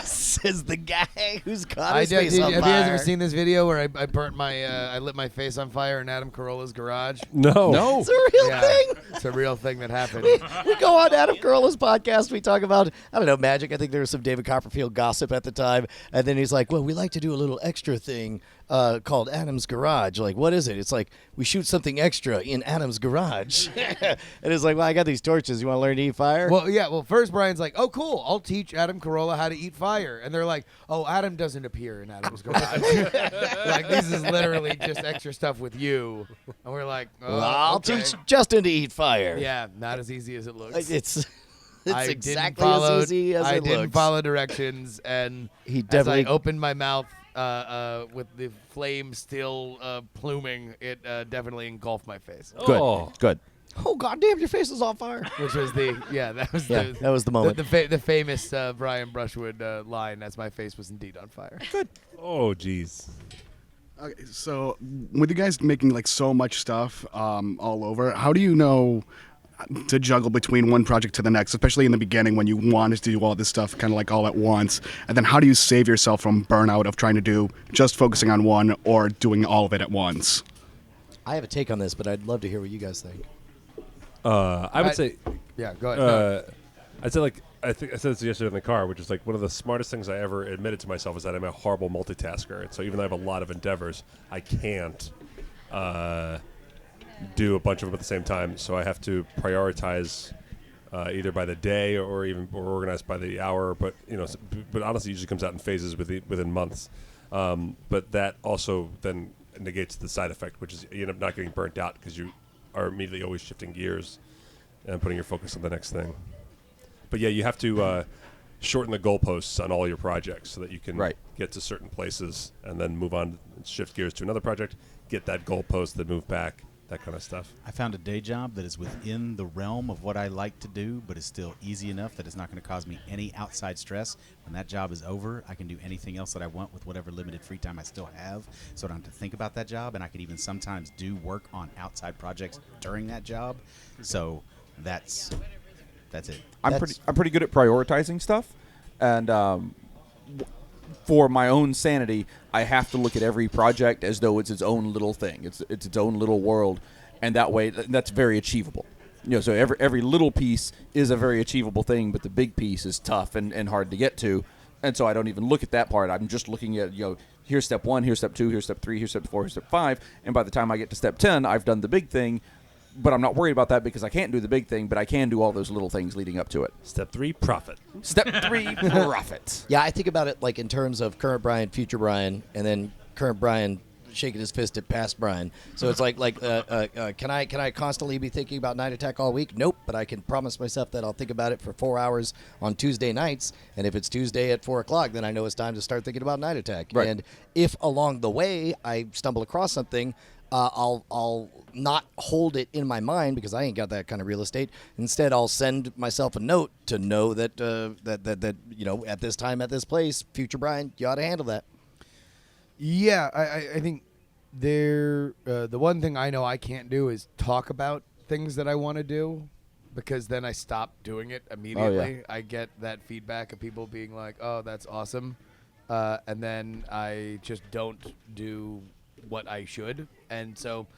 Says the guy who's caught his face on have fire. you guys ever seen this video where I burnt my I lit my face on fire in Adam Carolla's garage? No. It's a real thing. It's a real thing that happened. We go on Adam Carolla's podcast. We talk about, I don't know, magic. I think there was some David Copperfield gossip at the time. And then he's like, well, we like to do a little extra thing called Adam's Garage. Like, what is it? It's like, we shoot something extra in Adam's garage. And it's like, well, I got these torches. You want to learn to eat fire? Well, yeah. Well, first Brian's like, "Oh, cool. I'll teach Adam Carolla how to eat fire." And they're like, "Oh, Adam doesn't appear in Adam's garage. Like, this is literally just extra stuff with you." And we're like, "Oh, well, I'll okay." teach Justin to eat fire. Yeah, not as easy as it looks. It's I exactly didn't follow, as easy as I it didn't looks. follow directions, and He as definitely- I opened my mouth with the flame still pluming, it definitely engulfed my face. Good. Oh. Good. Oh, goddamn, your face is on fire. Which was that was That was the moment. the famous Brian Brushwood line, as my face was indeed on fire. Good. Oh, jeez. Okay, so with you guys making like so much stuff all over, how do you know to juggle between one project to the next, especially in the beginning when you wanted to do all this stuff kind of like all at once? And then how do you save yourself from burnout of trying to do just focusing on one or doing all of it at once? I have a take on this, but I'd love to hear what you guys think. I would say, Yeah, go ahead. I'd say I think I said this yesterday in the car, which is like one of the smartest things I ever admitted to myself is that I'm a horrible multitasker. And so even though I have a lot of endeavors, I can't do a bunch of them at the same time. So I have to prioritize either by the day or organized by the hour. But but honestly, it usually comes out in phases within months. But that also then negates the side effect, which is you end up not getting burnt out because you are immediately always shifting gears and putting your focus on the next thing. But yeah, you have to shorten the goalposts on all your projects so that you can get to certain places and then move on and shift gears to another project, get that goalpost, then move back, that kind of stuff. I found a day job that is within the realm of what I like to do, but is still easy enough that it's not going to cause me any outside stress. When that job is over, I can do anything else that I want with whatever limited free time I still have, so I don't have to think about that job, and I can even sometimes do work on outside projects during that job. So that's it. I'm pretty good at prioritizing stuff, and for my own sanity, I have to look at every project as though it's its own little thing. It's its own little world, and that way that's very achievable. So every little piece is a very achievable thing, but the big piece is tough and hard to get to, and so I don't even look at that part. I'm just looking at here's step 1, here's step 2, here's step 3, here's step 4, here's step 5, and by the time I get to step 10, I've done the big thing. But I'm not worried about that because I can't do the big thing, but I can do all those little things leading up to it. Step 3, profit. Step 3, profit. Yeah, I think about it like in terms of current Brian, future Brian, and then current Brian shaking his fist at past Brian. So it's like can I constantly be thinking about Night Attack all week? Nope, but I can promise myself that I'll think about it for 4 hours on Tuesday nights, and if it's Tuesday at 4 o'clock, then I know it's time to start thinking about Night Attack. Right. And if along the way I stumble across something, I'll not hold it in my mind because I ain't got that kind of real estate. Instead, I'll send myself a note to know that that at this time, at this place, future Brian, you ought to handle that. Yeah, I think the one thing I know I can't do is talk about things that I want to do, because then I stop doing it immediately. I get that feedback of people being like, "Oh, that's awesome," and then I just don't do what I should. And so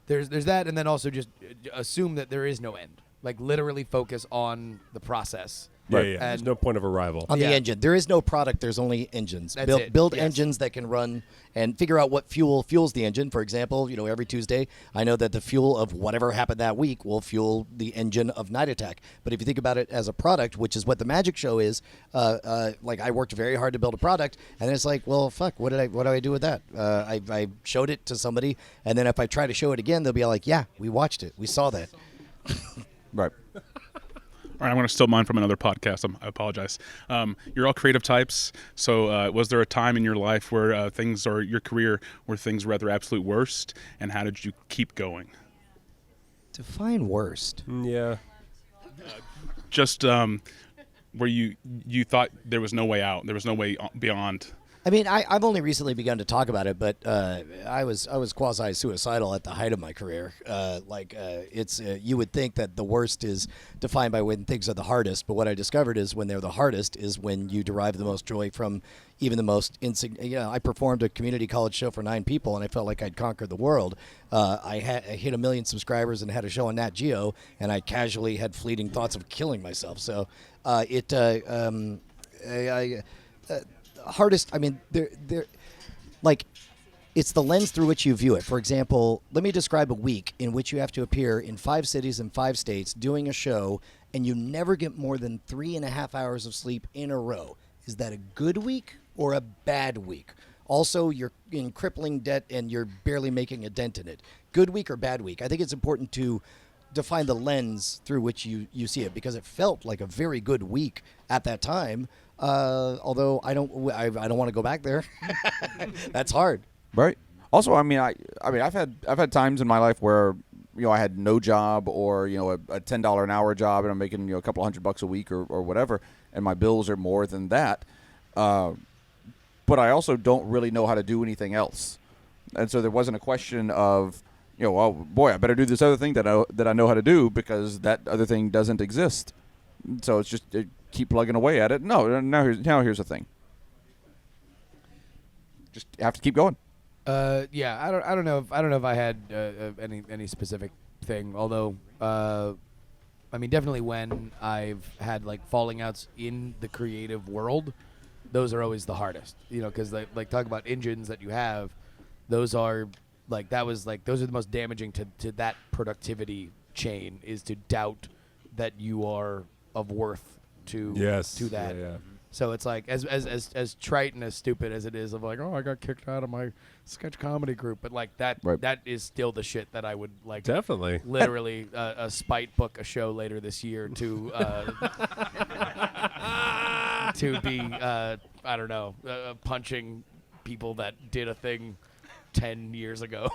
there's that, and then also just assume that there is no end. Like literally focus on the process. Yeah, Right. yeah. And There's no point of arrival. On the engine. There is no product. There's only engines. That's build it, build yes. engines that can run and figure out what fuel fuels the engine. For example, every Tuesday, I know that the fuel of whatever happened that week will fuel the engine of Night Attack. But if you think about it as a product, which is what the Magic Show is, like I worked very hard to build a product, and it's like, well, fuck, what do I do with that? I showed it to somebody, and then if I try to show it again, they'll be like, yeah, we watched it. We saw that. Right. All right, I'm going to steal mine from another podcast. I apologize. You're all creative types. So was there a time in your life where your career, where things were at their absolute worst? And how did you keep going? Define worst. Yeah. Just where you thought there was no way out. There was no way beyond. I mean, I've only recently begun to talk about it, but I was quasi-suicidal at the height of my career. You would think that the worst is defined by when things are the hardest, but what I discovered is when they're the hardest is when you derive the most joy from even the most insignificant. I performed a community college show for 9 people, and I felt like I'd conquered the world. I hit 1 million subscribers and had a show on Nat Geo, and I casually had fleeting thoughts of killing myself. So hardest, I mean, they're like, it's the lens through which you view it. For example, let me describe a week in which you have to appear in 5 cities and 5 states doing a show, and you never get more than 3.5 hours of sleep in a row. Is that a good week or a bad week? Also, you're in crippling debt and you're barely making a dent in it. Good week or bad week? I think it's important to define the lens through which you see it, because it felt like a very good week at that time. Although I don't want to go back there. That's hard. Right. Also, I mean, I've had times in my life where I had no job, or a $10 an hour job, and I'm making a couple $100 a week or whatever, and my bills are more than that. But I also don't really know how to do anything else, and so there wasn't a question of oh boy, I better do this other thing that I know how to do, because that other thing doesn't exist. So it's just keep plugging away at it. No, now here's the thing. Just have to keep going. Yeah, I don't know if I had any specific thing. Although, I mean, definitely when I've had like falling outs in the creative world, those are always the hardest. Because like talk about engines that you have, those are like those are the most damaging to that productivity chain, is to doubt that you are of worth to that. Yeah. So it's like as trite and as stupid as it is, of like, oh, I got kicked out of my sketch comedy group, but like that that is still the shit that I would like definitely literally a spite book a show later this year to to be I don't know punching people that did a thing 10 years ago.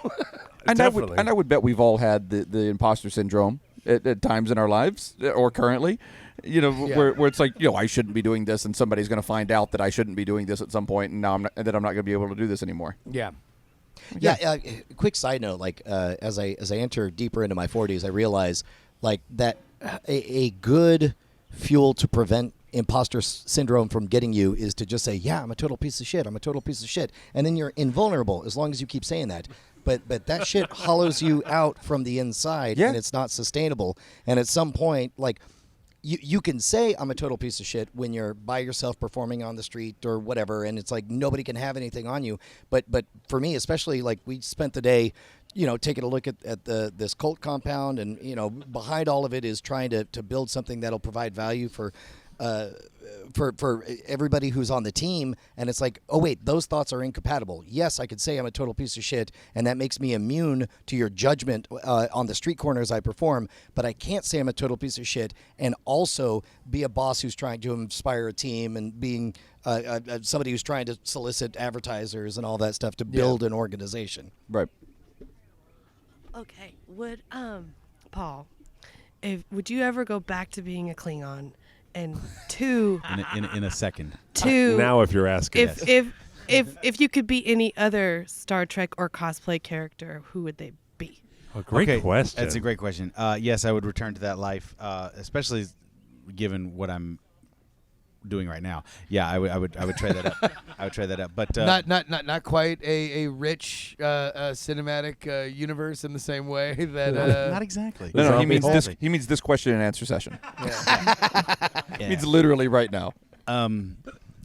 And I would bet we've all had the imposter syndrome at times in our lives, or currently, where it's like, I shouldn't be doing this, and somebody's going to find out that I shouldn't be doing this at some point, and now I'm not going to be able to do this anymore. Yeah. Yeah. Quick side note, like as I enter deeper into my 40s, I realize like that a good fuel to prevent imposter syndrome from getting you is to just say, yeah, I'm a total piece of shit. I'm a total piece of shit. And then you're invulnerable as long as you keep saying that. But that shit hollows you out from the inside, and it's not sustainable. And at some point, like, you can say I'm a total piece of shit when you're by yourself performing on the street or whatever, and it's like nobody can have anything on you. But for me, especially, like, we spent the day, taking a look at this cult compound, and behind all of it is trying to build something that'll provide value for everybody who's on the team. And it's like, oh wait, those thoughts are incompatible. Yes, I could say I'm a total piece of shit, and that makes me immune to your judgment on the street corners I perform, but I can't say I'm a total piece of shit and also be a boss who's trying to inspire a team, and being somebody who's trying to solicit advertisers and all that stuff to build an organization. Right. Okay, would Paul, would you ever go back to being a Klingon? And two, in a second. Two. Now, if you're asking, if you could be any other Star Trek or cosplay character, who would they be? Oh, great question. That's a great question. Yes, I would return to that life, especially given what I'm doing right now. Yeah, I would trade that up. I would trade that up. But not quite a rich cinematic universe in the same way that not exactly. No, he means this question and answer session. He means literally right now.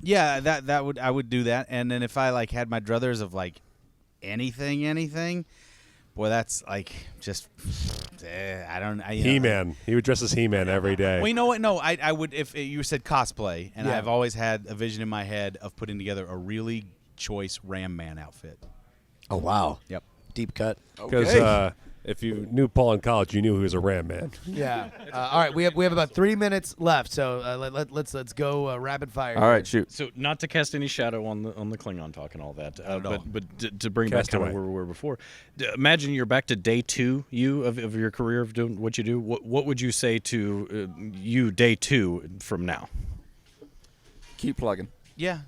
Yeah, I would do that. And then if I like had my druthers of like anything, boy, that's like just He-Man. He would dress as He-Man every day. Well, you know what? No, I would if you said cosplay, and Yeah. I've always had a vision in my head of putting together a really choice Ram Man outfit. Oh wow. Yep. Deep cut. Because if you knew Paul in college, you knew he was a Ram Man. Yeah. All right, we have about 3 minutes left, so let's go rapid fire. All right, shoot. So not to cast any shadow on the Klingon talk and all that, but to bring Cast back kind of away. where we were before. Imagine you're back to day 2, of your career of doing what you do. What would you say to you day 2 from now? Keep plugging. Yeah.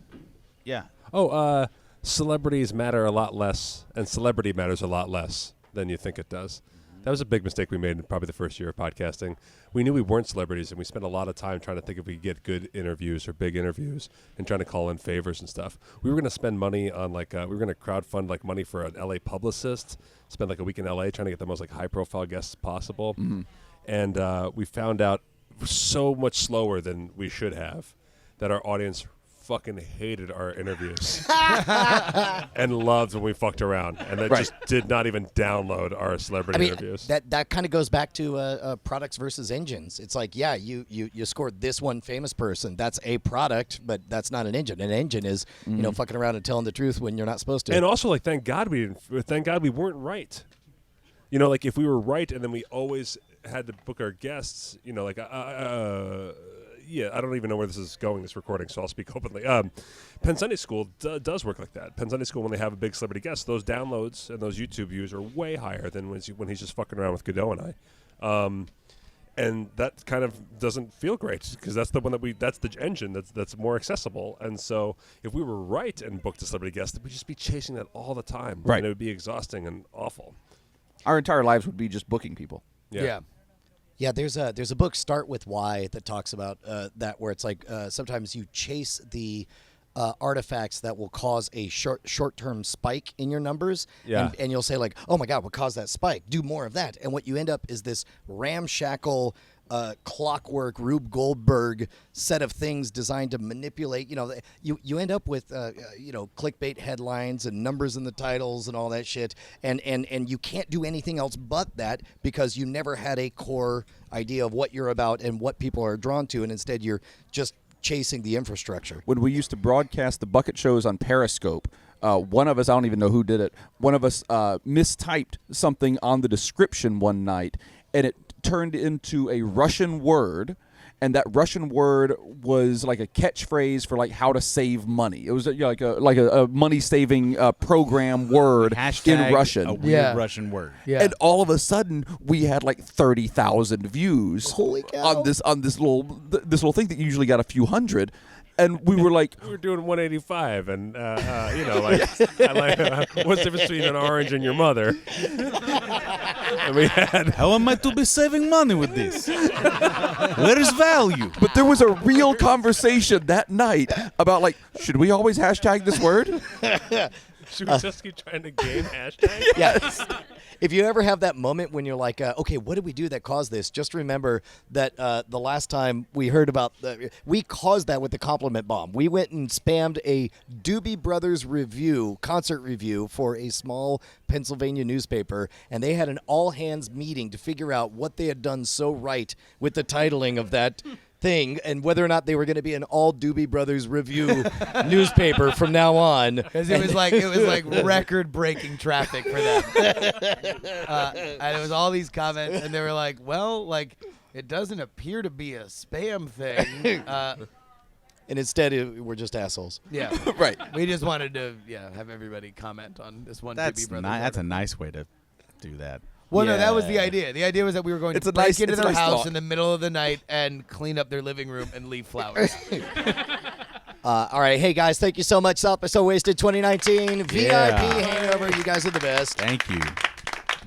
Celebrities matter a lot less, and celebrity matters a lot less than you think it does. That was a big mistake we made in probably the first year of podcasting. We knew we weren't celebrities, and we spent a lot of time trying to think if we could get good interviews or big interviews and trying to call in favors and stuff. We were going to spend money on we were going to crowdfund money for an LA publicist, spend a week in LA trying to get the most high-profile guests possible. Mm-hmm. And we found out so much slower than we should have that our audience fucking hated our interviews and loved when we fucked around, and they just did not even download our celebrity interviews. That kind of goes back to products versus engines. It's like, yeah, you scored this one famous person. That's a product, but that's not an engine. An engine is fucking around and telling the truth when you're not supposed to. And also, thank God we weren't right. If we were right, and then we always had to book our guests. Yeah, I don't even know where this is going, this recording, so I'll speak openly. Penn Sunday School does work like that. Penn Sunday School, when they have a big celebrity guest, those downloads and those YouTube views are way higher than when he's just fucking around with Godot and I. And that kind of doesn't feel great, because that's the one that's the engine that's more accessible. And so if we were right and booked a celebrity guest, we'd just be chasing that all the time. Right. And it would be exhausting and awful. Our entire lives would be just booking people. Yeah. Yeah, there's a book, Start With Why, that talks about that, where it's sometimes you chase the artifacts that will cause a short-term spike in your numbers, and you'll say oh my God, what caused that spike? Do more of that. And what you end up is this ramshackle clockwork Rube Goldberg set of things designed to manipulate. You end up with clickbait headlines and numbers in the titles and all that shit, and you can't do anything else but that, because you never had a core idea of what you're about and what people are drawn to, and instead you're just chasing the infrastructure. When we used to broadcast the bucket shows on Periscope, one of us, I don't even know who did it, one of us mistyped something on the description one night, and it turned into a Russian word, and that Russian word was like a catchphrase for how to save money. It was like a money saving program word in Russian. A weird Russian word. Yeah. And all of a sudden, we had 30,000 views. Holy cow. on this little thing that usually got a few hundred. And we were like, we were doing 185, and what's the difference between an orange and your mother? And we had. How am I to be saving money with this? Where is value? But there was a real conversation that night about should we always hashtag this word? Should we just keep trying to gain hashtags? Yes. If you ever have that moment when you're like, okay, what did we do that caused this? Just remember that the last time we heard about we caused that with the compliment bomb. We went and spammed a Doobie Brothers concert review for a small Pennsylvania newspaper, and they had an all-hands meeting to figure out what they had done so right with the titling of that thing, and whether or not they were going to be an all Doobie Brothers review newspaper from now on. Because it was like record-breaking traffic for them, and it was all these comments, and they were like, "Well, it doesn't appear to be a spam thing." And instead, we're just assholes. Yeah, right. We just wanted to have everybody comment on this one. That's Doobie Brothers that's a order. nice way to do that. Well, no, that was the idea. The idea was that we were going to break into their house thought. in the middle of the night and clean up their living room and leave flowers. All right. Hey, guys, thank you so much. South by So Wasted 2019 VIP Hangover. You guys are the best. Thank you.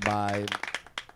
Bye.